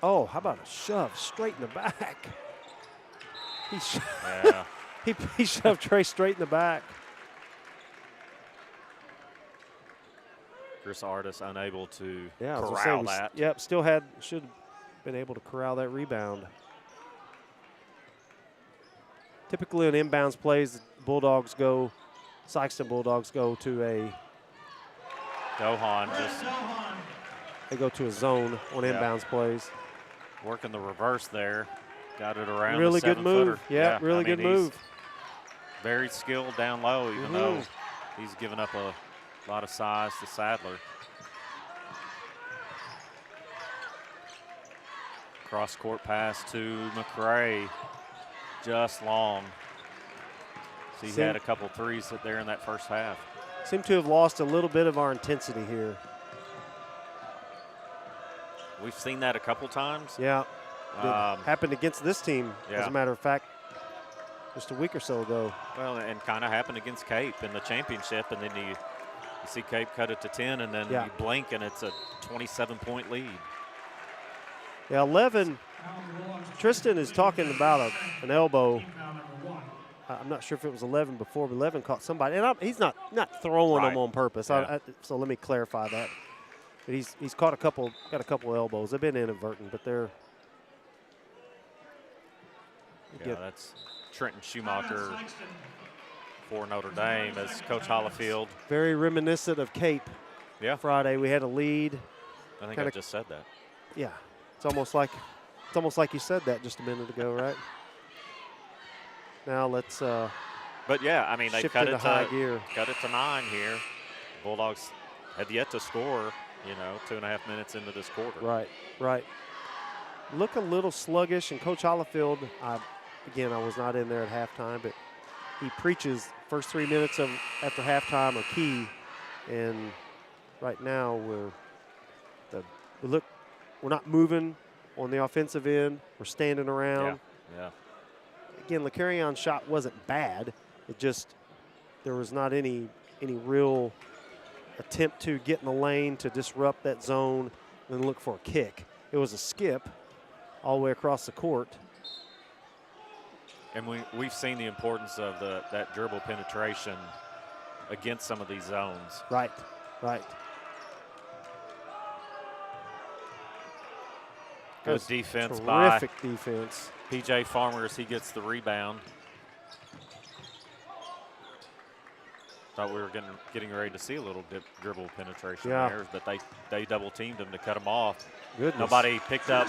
Oh, how about a shove straight in the back? Yeah. he shoved Trey straight in the back. Chris Artis unable to I was gonna corral say, that. Yep, should have been able to corral that rebound. Typically in inbounds plays, Sikeston Bulldogs go to a Dohan just they go to a zone on inbounds plays. working the reverse there. Got it around Really the good move. seven-footer. Yeah, really good move. Very skilled down low, even though he's given up a lot of size to Sadler. Cross-court pass to McRae, just long. So he had a couple threes there in that first half. Seem to have lost a little bit of our intensity here. We've seen that a couple times. Yeah, it happened against this team, as a matter of fact, just a week or so ago. Well, and kind of happened against Cape in the championship, and then you see Cape cut it to 10, and then you blink, and it's a 27-point lead. Yeah, 11. Tristan is talking about an elbow. I'm not sure if it was 11 before, but 11 caught somebody. And he's not throwing them on purpose. Yeah. So let me clarify that. But he's got a couple elbows. They've been inadvertent, but they're. Yeah, that's Trenton Schumacher for Notre Dame as Coach Hollifield. Very reminiscent of Cape. Yeah. Friday we had a lead. I think I just said that. Yeah, it's almost like you said that just a minute ago, right? Now let's. But yeah, I mean they cut it to 9 here. Bulldogs had yet to score. 2.5 minutes into this quarter. Right. Look a little sluggish, and Coach Hollifield. Again, I was not in there at halftime, but he preaches first 3 minutes after halftime are key, and right now we're not moving on the offensive end. We're standing around. Yeah. Again, LeCarrion's shot wasn't bad. It just there was not any real attempt to get in the lane to disrupt that zone and look for a kick. It was a skip all the way across the court. And we've seen the importance of that dribble penetration against some of these zones. Right. Good defense terrific defense. P.J. Farmer as he gets the rebound. Thought we were getting ready to see a little bit dribble penetration there, but they double teamed him to cut him off. Goodness. Nobody picked up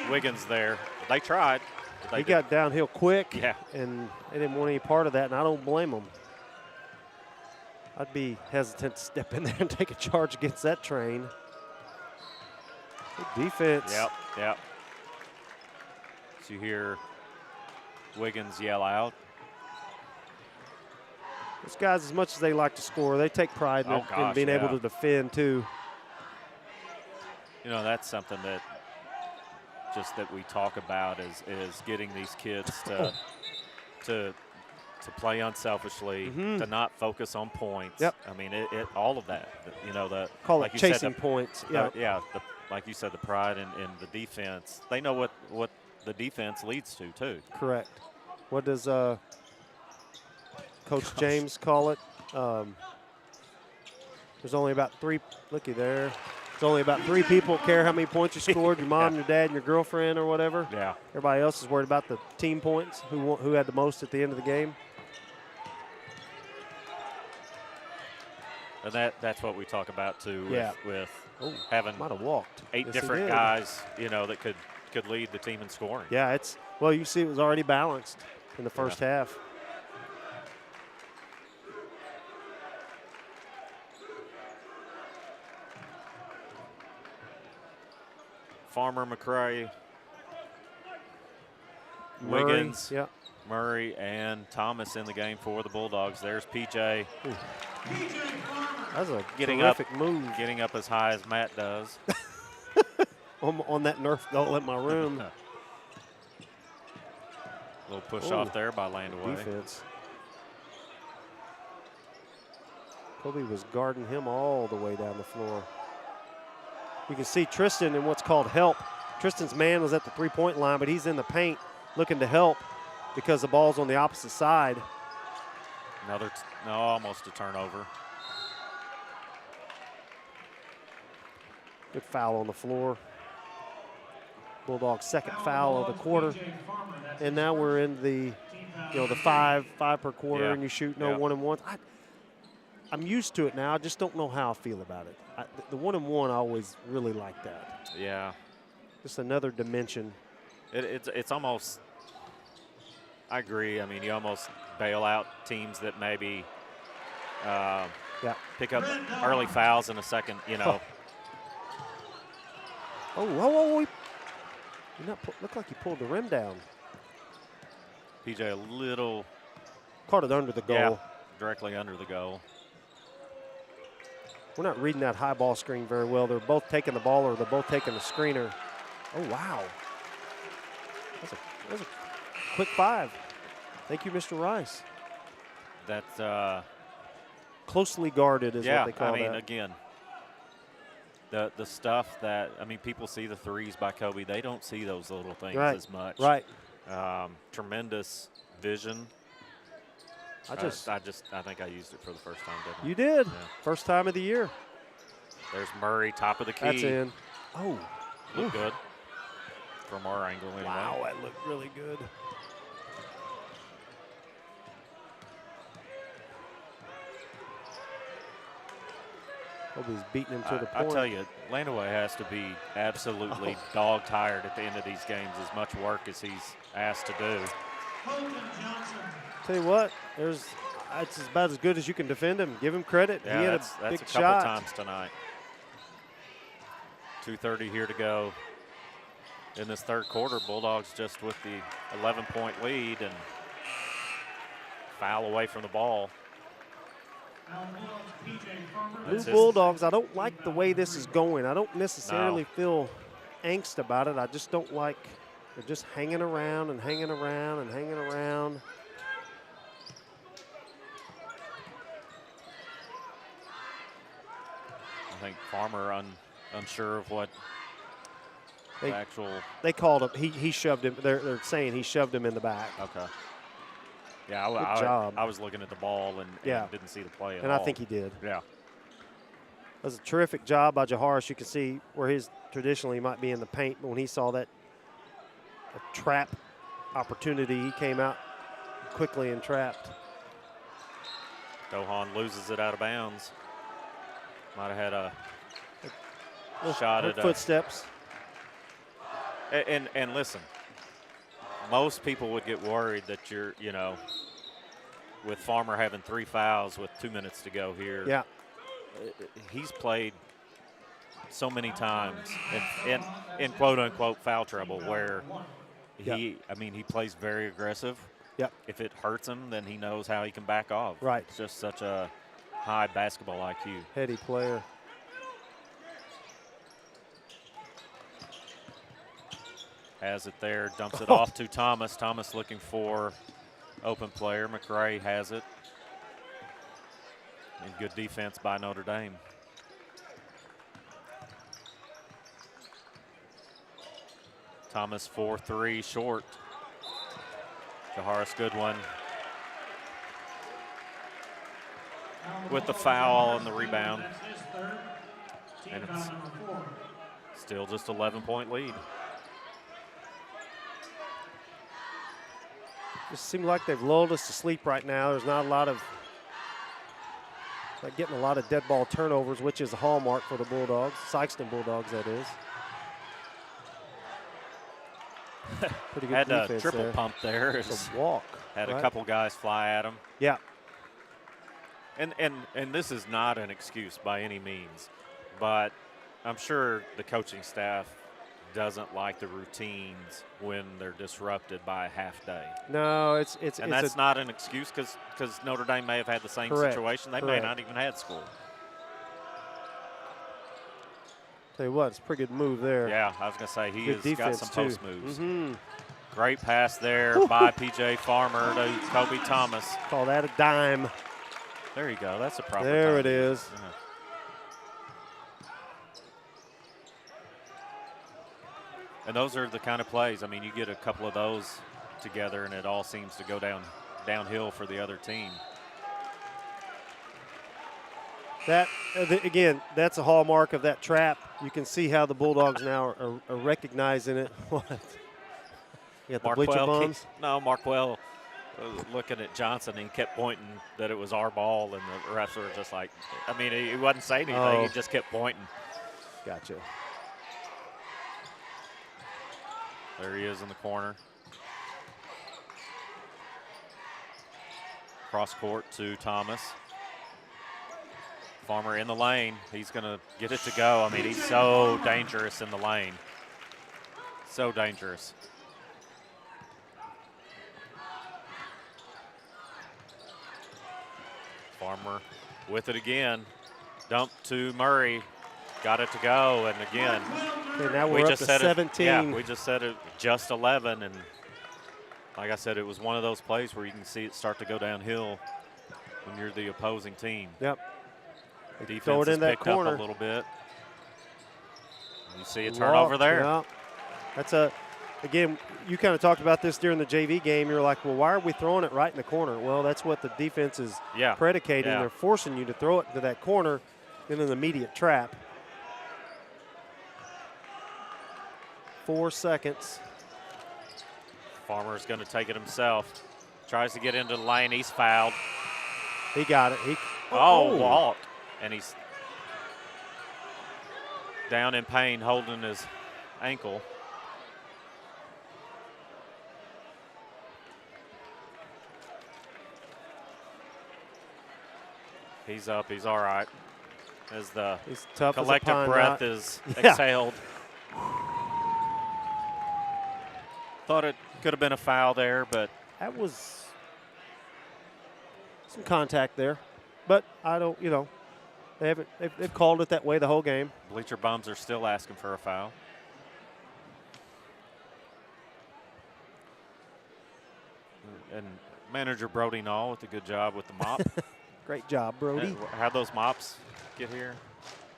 Wiggins there. They tried. He got downhill quick, Yeah. and they didn't want any part of that, and I don't blame them. I'd be hesitant to step in there and take a charge against that train. Good defense. Yep. So you hear Wiggins yell out. Those guys, as much as they like to score, they take pride in being able to defend, too. That's something that we talk about is getting these kids to play unselfishly, to not focus on points. Yep. I mean, all of that. Call like it you chasing said, points. Like you said, the pride in the defense. They know what the defense leads to, too. Correct. What does Coach James call it? There's only about 3. Looky there. There's only about 3 people care how many points you scored, your mom, your dad, and your girlfriend or whatever. Yeah. Everybody else is worried about the team points, who had the most at the end of the game. And that's what we talk about, too, with having might have walked. 8 different guys, that could lead the team in scoring. Yeah, you see it was already balanced in the first half. Farmer, McRae, Wiggins, Murray, and Thomas in the game for the Bulldogs. There's PJ. That's a terrific move. Getting up as high as Matt does. on that Nerf goal at my room. Little push off there by Landaway. Defense. Kobe was guarding him all the way down the floor. You can see Tristan in what's called help. Tristan's man was at the three-point line, but he's in the paint looking to help because the ball's on the opposite side. Almost a turnover. Good foul on the floor. Bulldogs' second foul of the quarter. And now we're in the, the five per quarter, and you shoot no 1-and-ones. I'm used to it now. I just don't know how I feel about it. The 1-and-1, I always really like that. Yeah. Just another dimension. It's almost, I agree. I mean, you almost bail out teams that maybe pick up early fouls in a second, Oh, looked like he pulled the rim down. PJ a little. Caught it under the goal. Yeah, directly under the goal. We're not reading that high ball screen very well. They're both taking the ball or they're both taking the screener. Oh, wow. That's a quick 5. Thank you, Mr. Rice. That's closely guarded is what they call that. Again, the stuff that, people see the threes by Kobe. They don't see those little things as much. Right. Tremendous vision. I think I used it for the first time, didn't I? You did. Yeah. First time of the year. There's Murray, top of the key. That's in. Oh. Looked good from our angle anyway. Wow, that looked really good. Kobe's beating him to the point. I tell you, Landaway has to be absolutely dog-tired at the end of these games, as much work as he's asked to do. Tell you what, it's about as good as you can defend him. Give him credit. Yeah, he had that's a big a couple shot. times tonight. 2:30 here to go in this third quarter. Bulldogs just with the 11-point lead and foul away from the ball. Blue Bulldogs, I don't like the way this is going. I don't necessarily feel angst about it. I just don't like they're just hanging around and hanging around and hanging around. I think Farmer unsure of what the actual. They called him. He shoved him. They're saying he shoved him in the back. Okay. Yeah, Good job. I was looking at the ball and didn't see the play at all. And I think he did. Yeah. That was a terrific job by Jaharis. You can see where traditionally he might be in the paint, but when he saw that trap opportunity, he came out quickly and trapped. Dohan loses it out of bounds. Might have had a shot at footsteps. And listen, most people would get worried that with Farmer having 3 fouls with 2 minutes to go here. Yeah. He's played so many times in quote-unquote foul trouble where he plays very aggressive. Yep. If it hurts him, then he knows how he can back off. Right. It's just such a high basketball IQ. Heady player. Has it there, dumps it off to Thomas. Thomas looking for open player. McRae has it. And good defense by Notre Dame. Thomas 4-3 short. Jaharis, good one. With the foul on the rebound. And it's still just 11-point lead. Just seems like they've lulled us to sleep right now. There's not getting a lot of dead ball turnovers, which is a hallmark for the Bulldogs. Sikeston Bulldogs, that is. Pretty good had defense a triple there. pump there. It's a walk. Had a couple guys fly at him. Yeah. And this is not an excuse by any means, but I'm sure the coaching staff doesn't like the routines when they're disrupted by a half day. No, and that's not an excuse because Notre Dame may have had the same situation. They may not even had school. Tell you what, it's a pretty good move there. Yeah, I was going to say he has got some post moves. Mm-hmm. Great pass there by P.J. Farmer to Kobe Thomas. Call that a dime. There you go. That's a proper There time. it is. Yeah. And those are the kind of plays. I mean, you get a couple of those together, and it all seems to go downhill for the other team. That again, that's a hallmark of that trap. You can see how the Bulldogs now are recognizing it. What? You got the bleacher bums? No, Markwell was looking at Johnson, and he kept pointing that it was our ball, and the refs were just like, I mean, he wasn't saying anything. Oh. He just kept pointing. Gotcha. There he is in the corner. Cross court to Thomas. Farmer in the lane. He's going to get it to go. I mean, he's so dangerous in the lane. So dangerous. Farmer with it again. Dump to Murray. Got it to go, and again. Okay, now we're up to 17. Yeah, we just said it just 11, and like I said, it was one of those plays where you can see it start to go downhill when you're the opposing team. Yep. Defense Throw it has in that picked corner. up a little bit. You see a turnover there. Yeah. That's again, you kind of talked about this during the JV game. You're like, well, why are we throwing it right in the corner? Well, that's what the defense is predicating. Yeah. They're forcing you to throw it to that corner in an immediate trap. 4 seconds. Farmer's going to take it himself. Tries to get into the lane. He's fouled. He got it. Walk. And he's down in pain, holding his ankle. He's up. He's all right. As the collective breath is exhaled. Thought it could have been a foul there, but that was some contact there. But I don't, they've called it that way the whole game. Bleacher bums are still asking for a foul. And manager Brody Knoll with a good job with the mop. Great job, Brody. How'd those mops get here?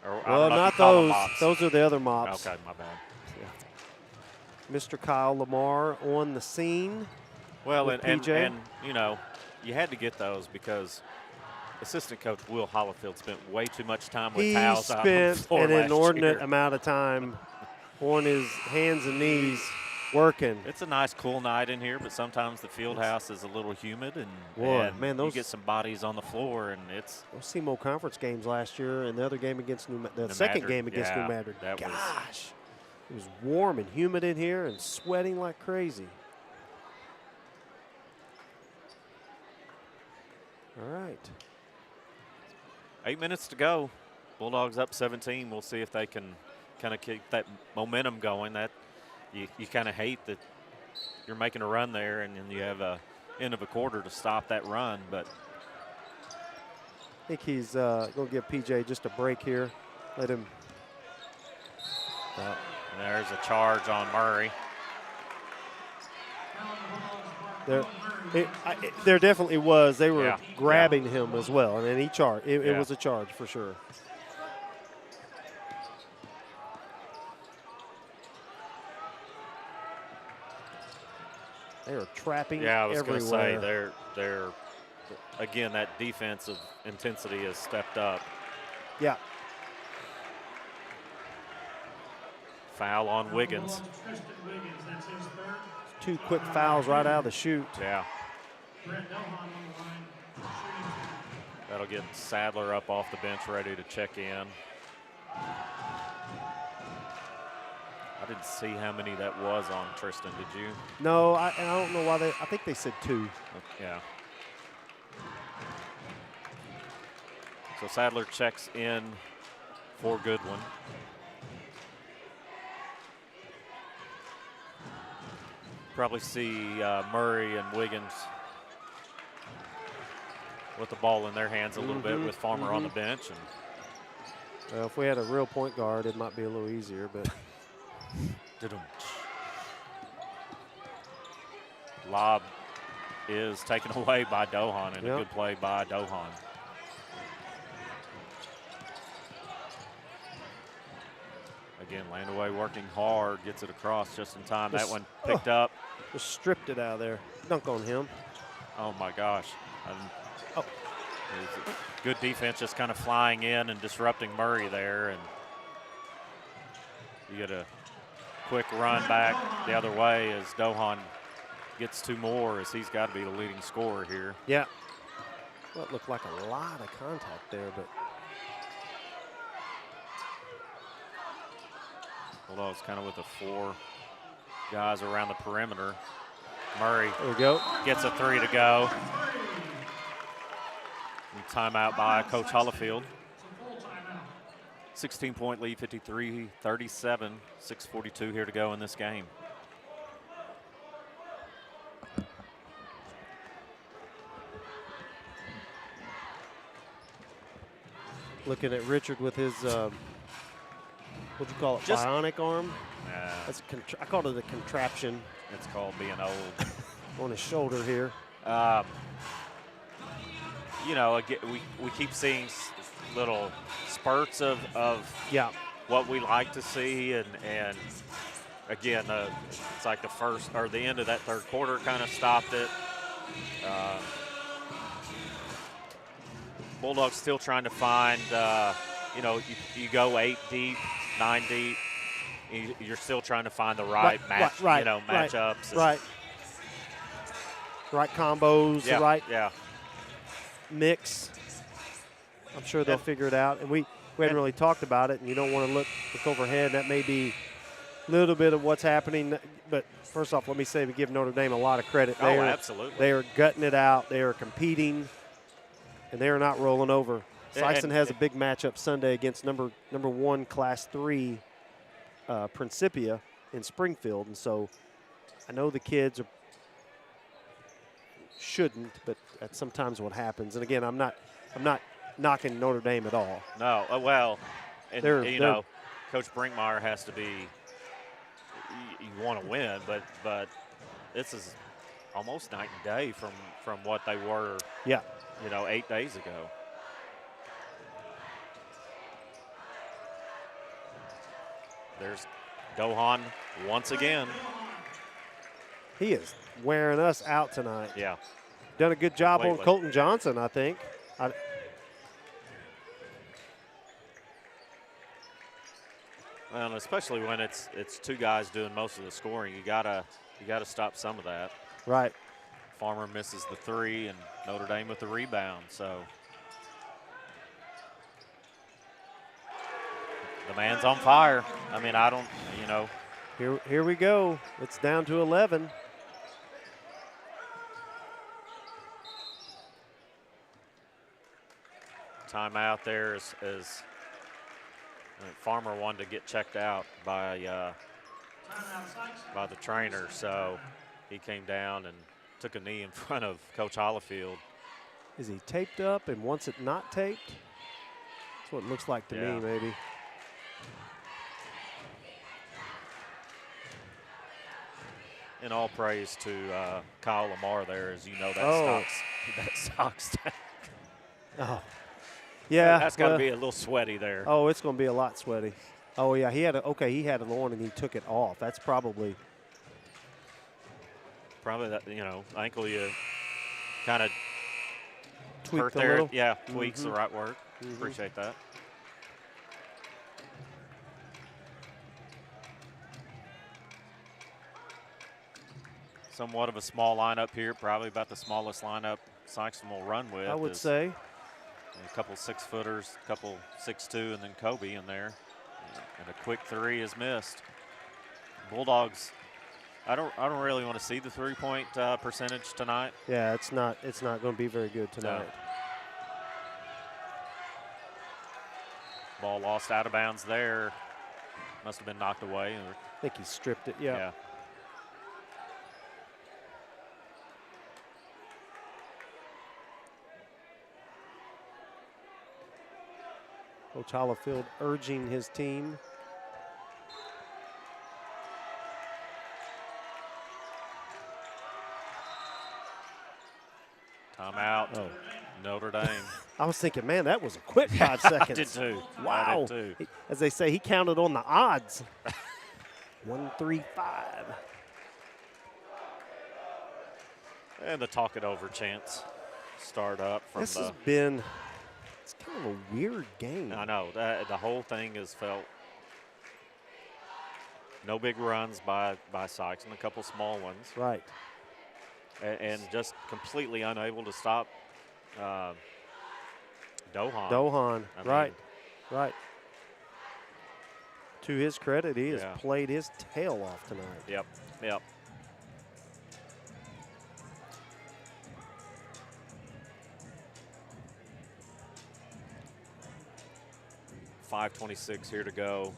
Or, well, not those. Those are the other mops. Okay, my bad. Yeah. Mr. Kyle Lamar on the scene. Well, and PJ. you had to get those because assistant coach Will Hollifield spent way too much time with towels out on the floor. He spent an inordinate year. amount of time on his hands and knees working. It's a nice, cool night in here, but sometimes the field house is a little humid, and you get some bodies on the floor, and it's those SEMO conference games last year, and the other game against the second game against New Madrid. Gosh, it was warm and humid in here, and sweating like crazy. All right. 8 minutes to go. Bulldogs up 17. We'll see if they can kind of keep that momentum going. That you kind of hate that you're making a run there and then you have a end of a quarter to stop that run. But I think he's going to give PJ just a break here. Let him. There's a charge on Murray. There definitely was. They were grabbing him as well, and then he charged. It was a charge for sure. They are trapping I was going to say they're again, that defensive intensity has stepped up. Yeah. Foul on Wiggins. 2 quick fouls right out of the chute. Yeah. That'll get Sadler up off the bench ready to check in. I didn't see how many that was on Tristan, did you? No, I don't know why I think they said 2. Yeah. So Sadler checks in for Goodwin. Probably see Murray and Wiggins with the ball in their hands a little bit with Farmer on the bench. And well, if we had a real point guard, it might be a little easier, but. Lob is taken away by Dohan, and Yep. a good play by Dohan. Again, Landaway working hard, gets it across just in time. That one picked up. Just stripped it out of there. Dunk on him. Oh my gosh. Oh. Good defense just kind of flying in and disrupting Murray there. And you get a quick run back the other way as Dohan gets 2 more, as he's got to be the leading scorer here. Yeah. Well, it looked like a lot of contact there, but Bulldogs kind of with the 4 guys around the perimeter. Murray there we go. gets a 3 to go. And timeout by Coach Hollifield. 16-point lead, 53-37, 6:42 here to go in this game. Looking at Richard with his, what'd you call it, Just- bionic arm? That's I called it a contraption it's called being old. on his shoulder here. You know, again, we keep seeing little spurts of Yeah. what we like to see, and again, it's like the first or the end of that third quarter kind of stopped it. Bulldogs still trying to find, you know, you go 8 deep, 9 deep, you're still trying to find the right matchups. Right combos, Yeah, the right yeah. mix. I'm sure they'll figure it out. And we hadn't really talked about it, and you don't want to look overhead. That may be a little bit of what's happening. But first off, let me say we give Notre Dame a lot of credit. Oh, absolutely. They are gutting it out. They are competing, and they are not rolling over. Sikeston has a big matchup Sunday against number 1 Class 3 Principia in Springfield, and so I know the kids shouldn't, but that's sometimes what happens. And again, I'm not knocking Notre Dame at all. No, well, and They're- you know, Coach Brinkmeyer has to be. You want to win, but this is almost night and day from what they were. Yeah. You know, 8 days ago. There's Dohan once again. He is wearing us out tonight. Yeah. Done a good job on Completely. Colton Johnson, I think. Well, and especially when it's 2 guys doing most of the scoring, you gotta stop some of that. Right. Farmer misses the 3, and Notre Dame with the rebound. So the man's on fire. I mean, I don't, you know. Here we go. It's down to 11. Timeout there is Farmer wanted to get checked out by the trainer, so he came down and took a knee in front of Coach Hollifield. Is he taped up and wants it not taped? That's what it looks like to Yeah. me, maybe. And all praise to Kyle Lamar there, as you know, Oh. that socks. Oh. Yeah. That's got to well, be a little sweaty there. Oh, it's going to be a lot sweaty. Oh, yeah, he had it on and he took it off. That's probably. Probably that, you know, ankle you kind of Tweaked hurt a there. little. Yeah, tweak's the right word. Appreciate that. Somewhat of a small lineup here, probably about the smallest lineup Sikeston will run with. I would say. A couple 6-footers, a couple 6'2", and then Kobe in there. And a quick 3 is missed. Bulldogs, I don't really want to see the 3-point percentage tonight. Yeah, it's not going to be very good tonight. Ball lost out of bounds there. Must have been knocked away. I think he stripped it. Yeah. Coach Hollifield urging his team. Oh. Notre Dame. I was thinking, man, that was a quick 5 seconds. I did too. Wow. I did too. As they say, he counted on the odds. 1-3-5. And the talk it over chance start up from This the. has been, it's kind of a weird game. I know the whole thing has felt. No big runs by Sikeston, a couple small ones. Right. And just completely unable to stop Dohan. Dohan, I right, mean, right. To his credit, he has Yeah. played his tail off tonight. Yep, yep. .526 here to go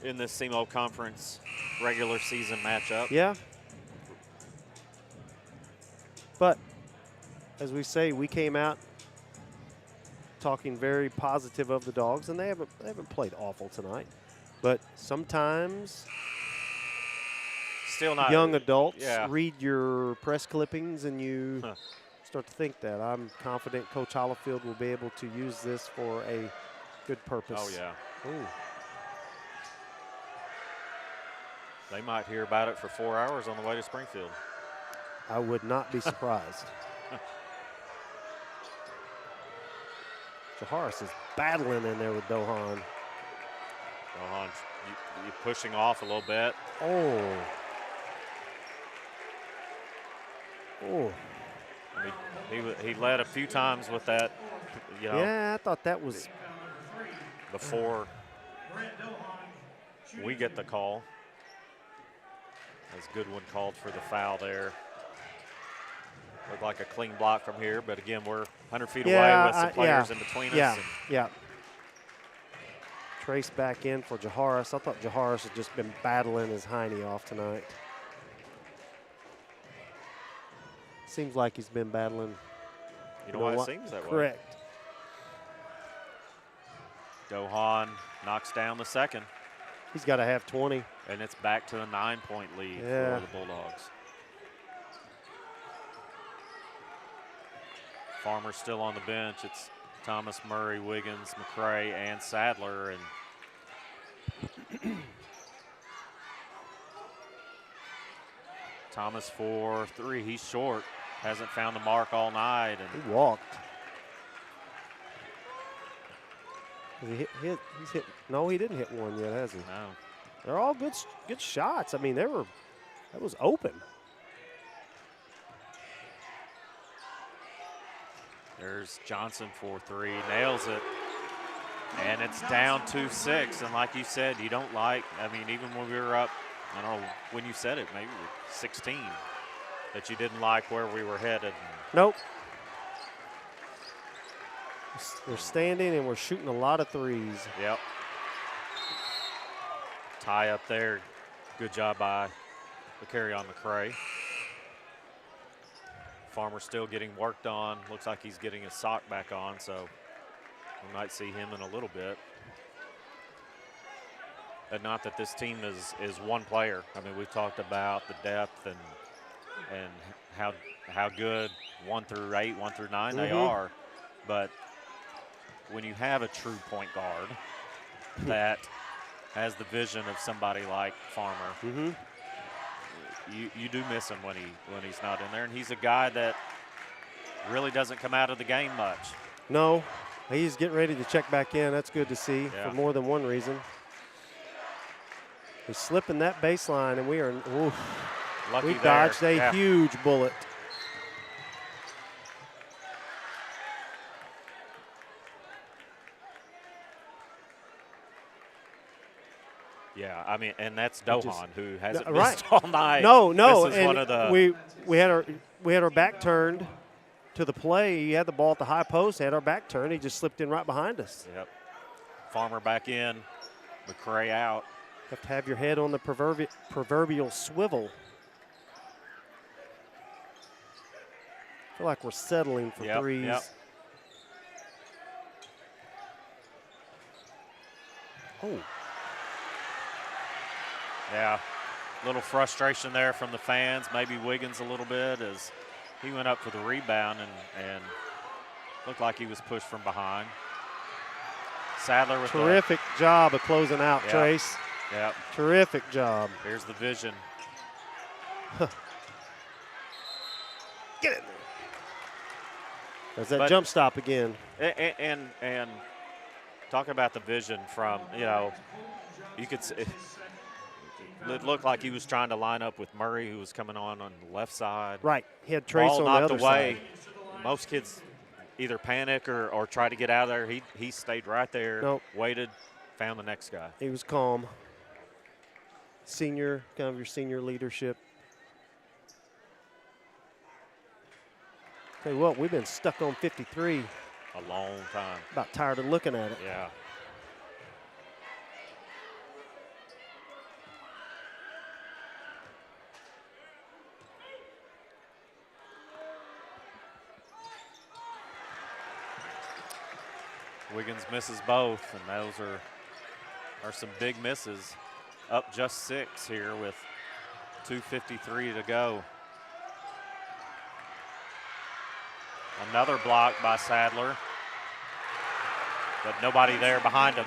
in this SEMO Conference regular season matchup. Yeah. But as we say, we came out talking very positive of the Dogs, and they haven't played awful tonight. But sometimes Still not young adults yeah. read your press clippings and you start to think that. I'm confident Coach Hollifield will be able to use this for a good purpose. Oh, yeah. Ooh. They might hear about it for 4 hours on the way to Springfield. I would not be surprised. Jaharis is battling in there with Dohan. Dohan, you pushing off a little bit. Oh. Oh. I mean, he led a few times with that, you know. Yeah, I thought that was Before we get the call. As Goodwin called for the foul there. Looked like a clean block from here, but again, we're 100 feet away with some players in between us. Yeah. Trace back in for Jaharis. I thought Jaharis had just been battling his hiney off tonight. Seems like he's been battling. You know why it seems that way? Correct. Dohan knocks down the second. He's got to have 20. And it's back to a 9-point lead Yeah. for the Bulldogs. Farmer's still on the bench. It's Thomas, Murray, Wiggins, McCray, and Sadler. And Thomas for 3. He's short. Hasn't found the mark all night. And He walked. He's hit. No, he didn't hit one yet, has he? no. They're all good shots. I mean, that was open. There's Johnson for 3. Nails it. And it's down 2-6. And like you said, you don't like, I mean, even when we were up, I don't know when you said it, maybe 16, that you didn't like where we were headed. Nope. We're standing and we're shooting a lot of threes. Yep. Tie up there. Good job by the carry on McCray. Farmer still getting worked on. Looks like he's getting his sock back on, so we might see him in a little bit. And not that this team is one player. I mean, we've talked about the depth and how good 1 through 8, 1 through 9 they are. But when you have a true point guard that has the vision of somebody like Farmer, you do miss him when he's not in there. And he's a guy that really doesn't come out of the game much. No, he's getting ready to check back in. That's good to see for more than one reason. He's slipping that baseline, and we dodged a huge bullet. Yeah, I mean, and that's Dohan, who hasn't right. missed all night. No, This is and one of the we had our back turned to the play. He had the ball at the high post, had our back turned. He just slipped in right behind us. Yep. Farmer back in, McCray out. Have to have your head on the proverbial swivel. I feel like we're settling for threes. Yep. Oh. Yeah, a little frustration there from the fans. Maybe Wiggins a little bit as He went up for the rebound and looked like he was pushed from behind. Sadler with terrific job of closing out, Trace. Yeah. Terrific job. Here's the vision. Get in there. There's that jump stop again. And talking about the vision from, you could see, it looked like he was trying to line up with Murray, who was coming on the left side. Right. He had Trace on the other side. Most kids either panic or try to get out of there. He stayed right there, waited, found the next guy. He was calm. Senior, kind of your senior leadership. Tell you what, we've been stuck on 53. A long time. About tired of looking at it. Yeah. Wiggins misses both, and those are some big misses. Up just 6 here with 2:53 to go. Another block by Sadler, but nobody there behind him.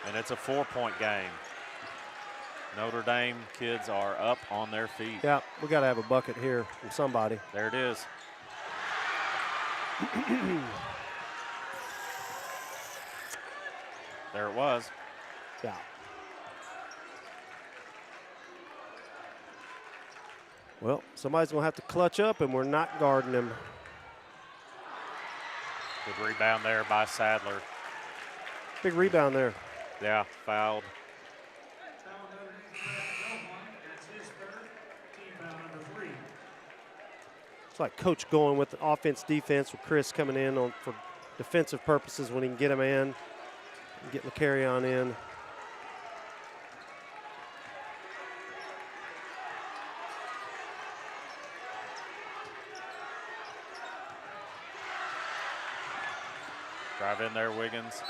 And it's a 4-point game. Notre Dame kids are up on their feet. Yeah, we got to have a bucket here from somebody. There it is. There it was. Yeah. Well, somebody's going to have to clutch up, and we're not guarding him. Good rebound there by Sadler. Big rebound there. Yeah, fouled. It's like coach going with the offense, defense, with Chris coming in for defensive purposes when he can get him in, get the carry on in. Drive in there, Wiggins.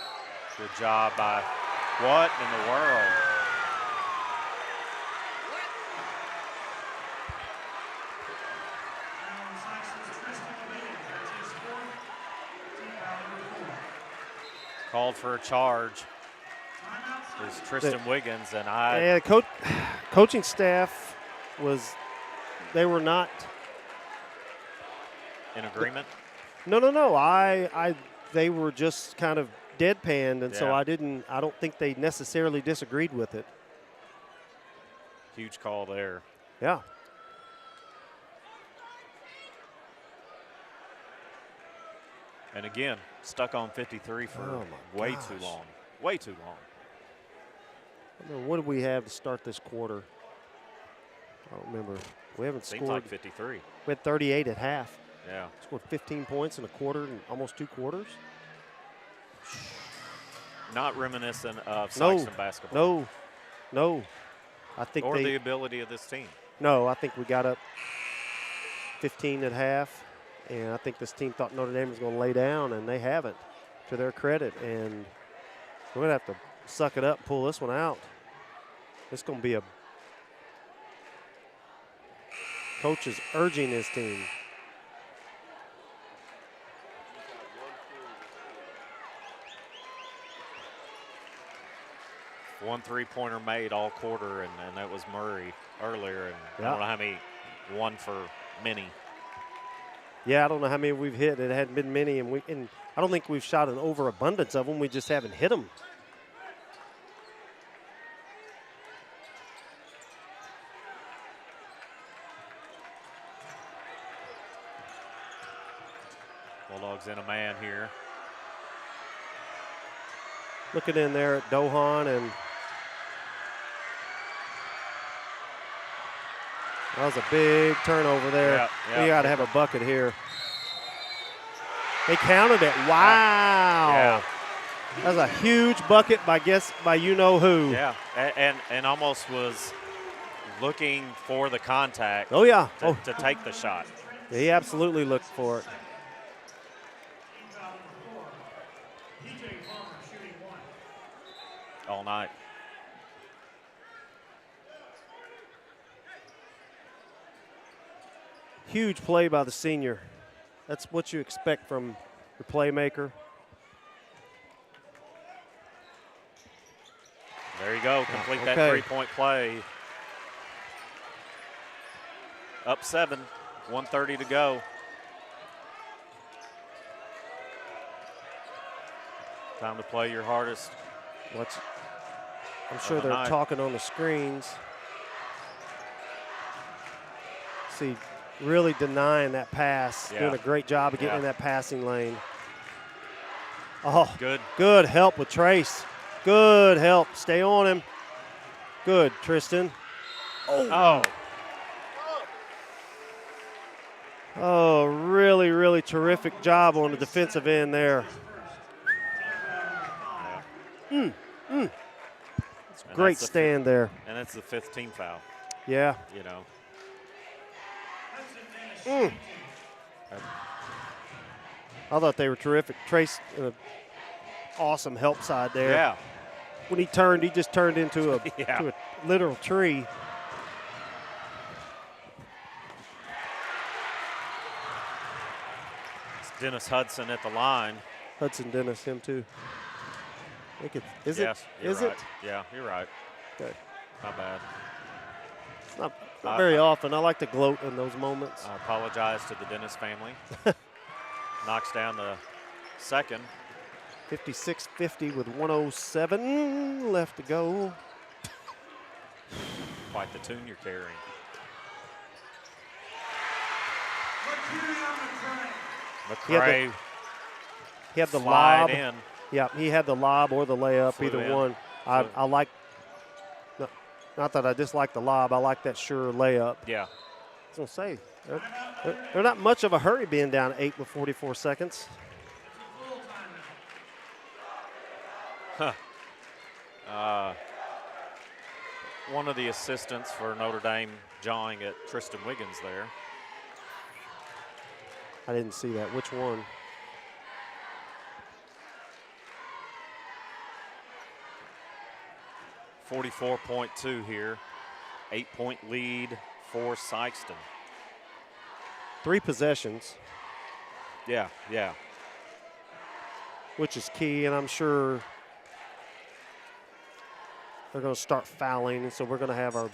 Good job by what in the world? Called for a charge. There's Tristan Wiggins, and Yeah, coaching staff they were not in agreement. No. They were just kind of deadpanned, and so Yeah. I don't think they necessarily disagreed with it. Huge call there. Yeah. And again, stuck on 53 for way too long. Way too long. I don't know, what did we have to start this quarter? I don't remember. We haven't Seems scored. like 53. We had 38 at half. Yeah. Scored 15 points in a quarter and almost 2 quarters. Not reminiscent of Sikeston basketball. No. I think or the ability of this team. No, I think we got up 15 at half, and I think this team thought Notre Dame was going to lay down, and they haven't, to their credit. And we're going to have to suck it up and pull this one out. It's going to be coach is urging his team. One 3-pointer made all quarter, and that was Murray earlier. And I don't know how many, one for many. Yeah, I don't know how many we've hit. It hadn't been many, and I don't think we've shot an overabundance of them. We just haven't hit them. Bulldogs in a man here. Looking in there at Dohan, and that was a big turnover there. We got to have a bucket here. They counted it. Wow. Yeah. That was a huge bucket by you-know-who. Yeah, and almost was looking for the contact. Oh, yeah. To take the shot. Yeah, he absolutely looked for it. All night. Huge play by the senior. That's what you expect from your playmaker. There you go. Complete that Okay. 3-point play. Up 7, 1:30 to go. Time to play your hardest. I'm sure the they're night. talking on the screens. See, really denying that pass. Yeah. Doing a great job of getting Yeah. in that passing lane. Oh, Good. good help with Trace. Good help. Stay on him. Good, Tristan. Oh. Oh, really, really terrific job on the defensive end there. Great stand there. And that's the 5th team foul, Yeah. you know. I thought they were terrific. Trace, awesome help side there. Yeah. When he turned, he just turned into a, Yeah. to a literal tree. It's Dennis Hudson at the line. Hudson Dennis, him too. I think it's, Yes, you're is right. it? Yeah, you're right. Okay. My bad. It's not very often. I like to gloat in those moments. I apologize to the Dennis family. Knocks down the second. 56-50 with 107 left to go. Quite the tune you're carrying. McCray He had the slide lob. in. Yeah, he had the lob or the layup, Flew either in. one. I like, not that I dislike the lob, I like that sure layup. Yeah. I was going to say, they're not much of a hurry being down 8 with 44 seconds. One of the assistants for Notre Dame jawing at Tristan Wiggins there. I didn't see that. Which one? .2 here. 8-point lead for Sikeston. 3 possessions, Yeah, yeah. which is key, and I'm sure they're going to start fouling, and so we're going to have our,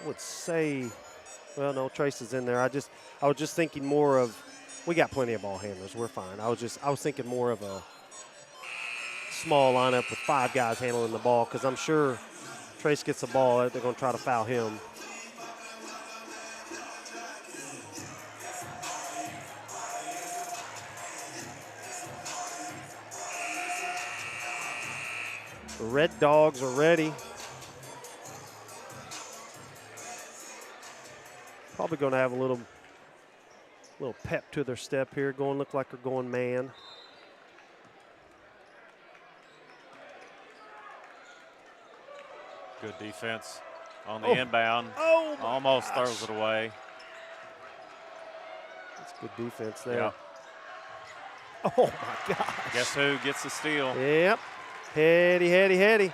I would say, well, no, Trace is in there. I was just thinking more of, we got plenty of ball handlers. We're fine. I was thinking more of a small lineup with 5 guys handling the ball, because I'm sure Trace gets the ball, they're going to try to foul him. The Red Dogs are ready. Probably going to have a little pep to their step here. Look like they're going man. Good defense on the inbound. Oh, my Almost gosh. throws it away. That's good defense there. Yeah. Oh, my gosh. Guess who gets the steal? Yep. Heady.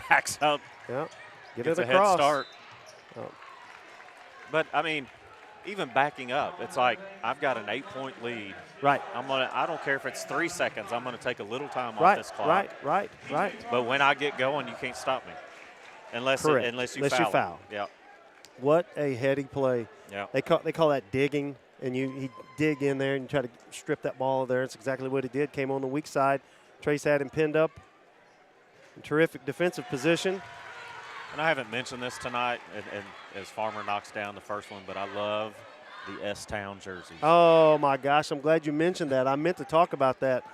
Backs up. Yep. Get Gets it a head across. start. Oh. But, I mean, even backing up, it's like I've got an 8-point lead. Right. I don't care if it's 3 seconds. I'm going to take a little time off Right. this clock. Right. But when I get going, you can't stop me. Unless Correct. you foul. Yeah. What a heady play. Yeah. They call that digging, and he dig in there and try to strip that ball there. It's exactly what he did. Came on the weak side. Trace had him pinned up. Terrific defensive position. And I haven't mentioned this tonight, and as Farmer knocks down the first one, but I love the S-Town jerseys. Oh, my gosh. I'm glad you mentioned that. I meant to talk about that.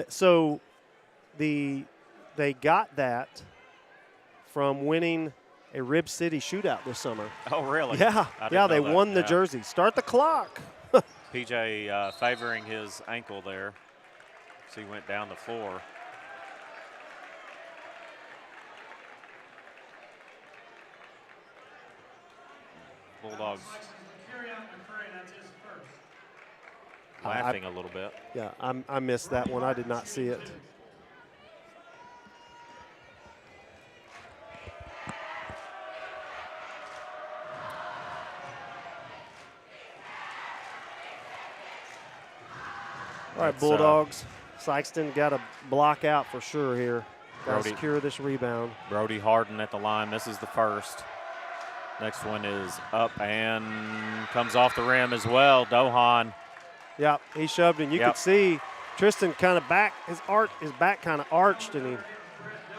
So they got that from winning a Rib City shootout this summer. Oh, really? Yeah. I didn't Yeah, they know that. won the Yeah. jersey. Start the clock. PJ favoring his ankle there. So he went down the floor. Bulldogs laughing a little bit. Yeah, I missed that one. I did not see it. right, Bulldogs. Sikeston got to block out for sure here. Got to Brody. secure this rebound. Brody Harden at the line. Misses the first. Next one is up and comes off the rim as well. Dohan. Yeah, he shoved, and you could see Tristan kind of back, his back kind of arched, and he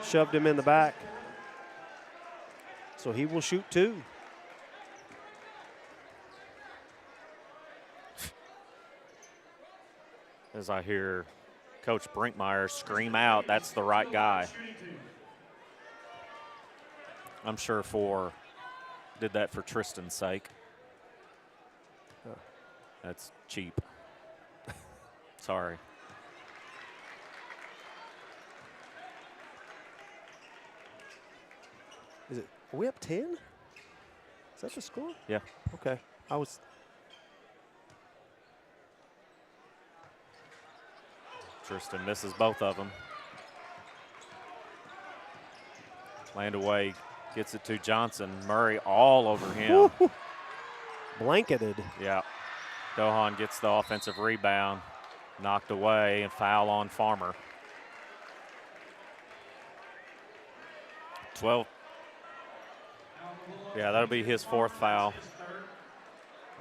shoved him in the back. So he will shoot 2. As I hear Coach Brinkmeyer scream out, that's the right guy. I'm sure did that for Tristan's sake. That's cheap. Sorry. Are we up 10? Is that the score? Yeah. Okay. Tristan misses both of them. Landaway gets it to Johnson. Murray all over him. Blanketed. Yeah. Dohan gets the offensive rebound. Knocked away and foul on Farmer. 12. Yeah, that'll be his 4th foul.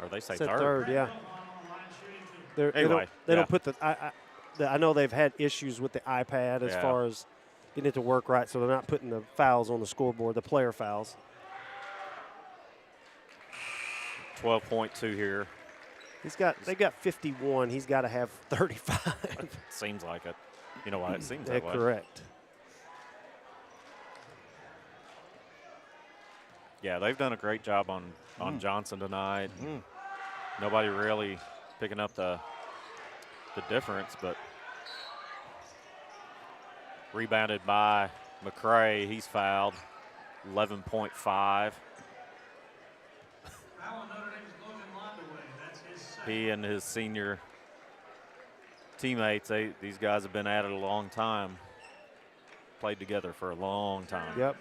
Or they say third. Yeah. Anyway, they don't put I know they've had issues with the iPad as far as getting it to work right, so they're not putting the fouls on the scoreboard, the player fouls. 12.2 here. They got 51. He's got to have 35. Seems like it. You know why it seems that way. Correct. Yeah, they've done a great job on Johnson tonight. Nobody really picking up the difference, but rebounded by McCray. He's fouled. 11.5. He and his senior teammates, these guys have been at it a long time. Played together for a long time. Yep.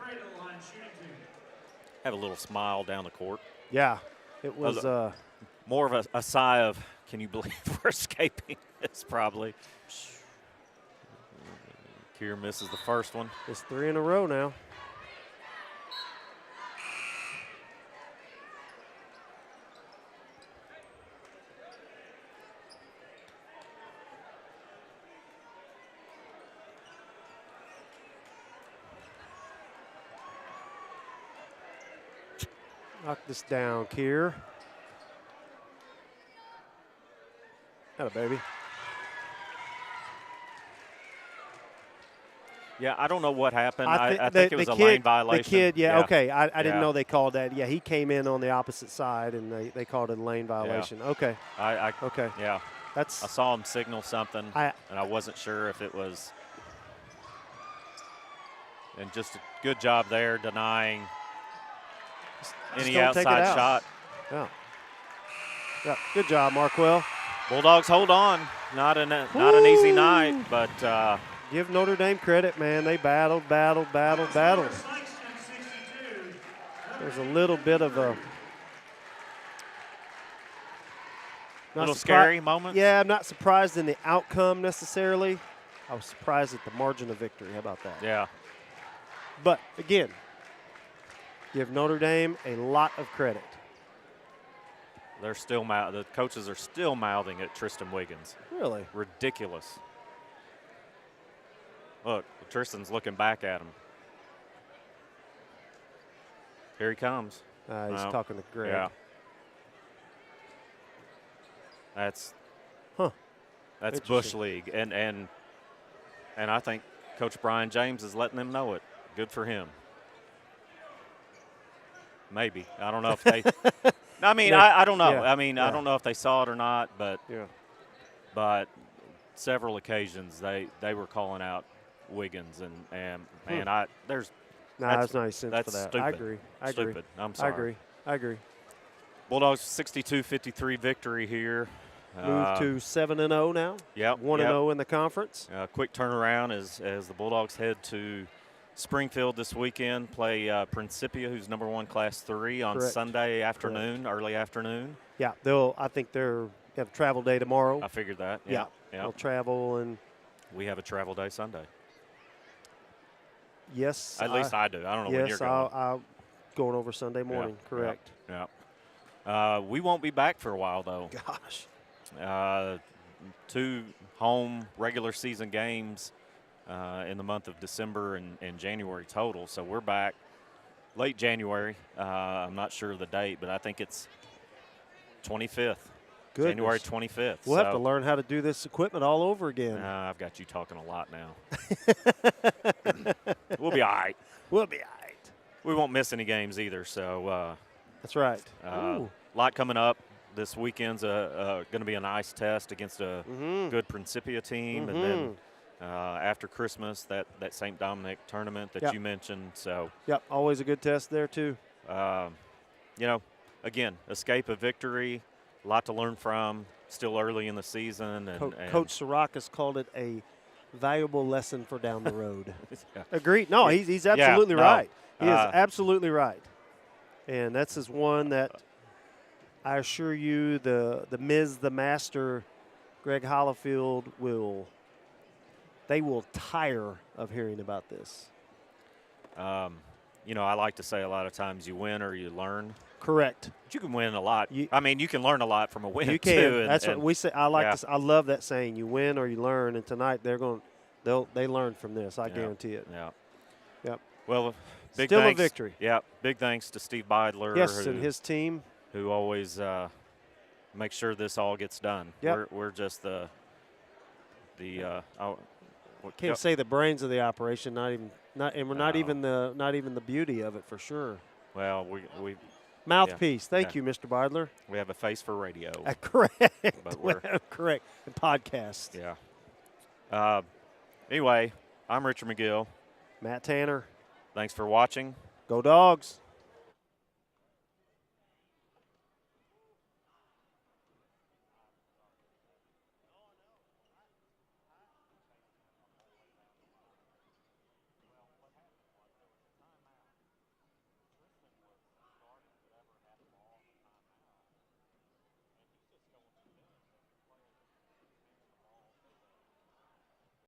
Have a little smile down the court. Yeah, it was more of a sigh of, can you believe we're escaping this, probably. Kier misses the first one. It's 3 in a row now. Knock this down, Kier. Atta baby. Yeah, I don't know what happened. I think it was a lane violation. The kid, okay. I didn't know they called that. Yeah, he came in on the opposite side, and they called it a lane violation. Yeah. Okay. Okay. Yeah. I saw him signal something, and I wasn't sure if it was. And just a good job there denying any outside shot. Yeah. Yeah. Good job, Markwell. Bulldogs hold on. Not an easy night, but give Notre Dame credit, man. They battled. There's a little bit of a little scary moment. Yeah, I'm not surprised in the outcome necessarily. I was surprised at the margin of victory. How about that? Yeah. But again, give Notre Dame a lot of credit. They're still the coaches are still mouthing at Tristan Wiggins. Really? Ridiculous. Look, Tristan's looking back at him. Here he comes. He's talking to Greg. Yeah. That's Bush League, and I think Coach Brian James is letting them know it. Good for him. Maybe. I don't know if they I mean, I don't know. Yeah. I mean, I don't know if they saw it or not, but several occasions they were calling out Wiggins, and man, there's that's not sense that's for that. Stupid. I agree. Stupid. I'm sorry. I agree. Bulldogs 62-53 victory here. Move to 7-0 now. Yep. 1-0 in the conference. Quick turnaround as the Bulldogs head to Springfield this weekend, play Principia, who's #1 Class 3 on Sunday afternoon, early afternoon. Yeah, I think they're got a travel day tomorrow. I figured that. Yeah. They'll travel and. We have a travel day Sunday. Yes. At least I do. I don't know when you're going. Yes, I'm going over Sunday morning. Yeah, Correct. Yeah. We won't be back for a while, though. Gosh. 2 home regular season games in the month of December and January total. So we're back late January. I'm not sure of the date, but I think it's 25th. Goodness. January 25th. We'll have to learn how to do this equipment all over again. I've got you talking a lot now. We'll be all right. We'll be all right. We won't miss any games either. So that's right. A lot coming up. This weekend's going to be a nice test against a good Principia team. And then after Christmas, that St. Dominic tournament that you mentioned. So always a good test there, too. Again, escape a victory. A lot to learn from. Still early in the season. And Coach Sirakas called it a valuable lesson for down the road. Yeah. Agreed. No, he's absolutely right. He is absolutely right. And that's is one that I assure you the master, Greg Hollifield, will tire of hearing about this. I like to say a lot of times you win or you learn. Correct. But you can win a lot. You can learn a lot from a win. You can. Too. That's what we say. I like this. I love that saying. You win or you learn. And tonight they learn from this. I guarantee it. Yeah. Yep. Well, big still thanks. A victory. Yeah. Big thanks to Steve Beidler. Yes, and his team, who always makes sure this all gets done. Yep. We're just can't say the brains of the operation. And we're not even the beauty of it for sure. Well, we mouthpiece. Thank you, Mr. Beidler. We have a face for radio. Correct. But we're correct. And podcast. Yeah. Anyway, I'm Richard McGill. Matt Tanner. Thanks for watching. Go Dogs.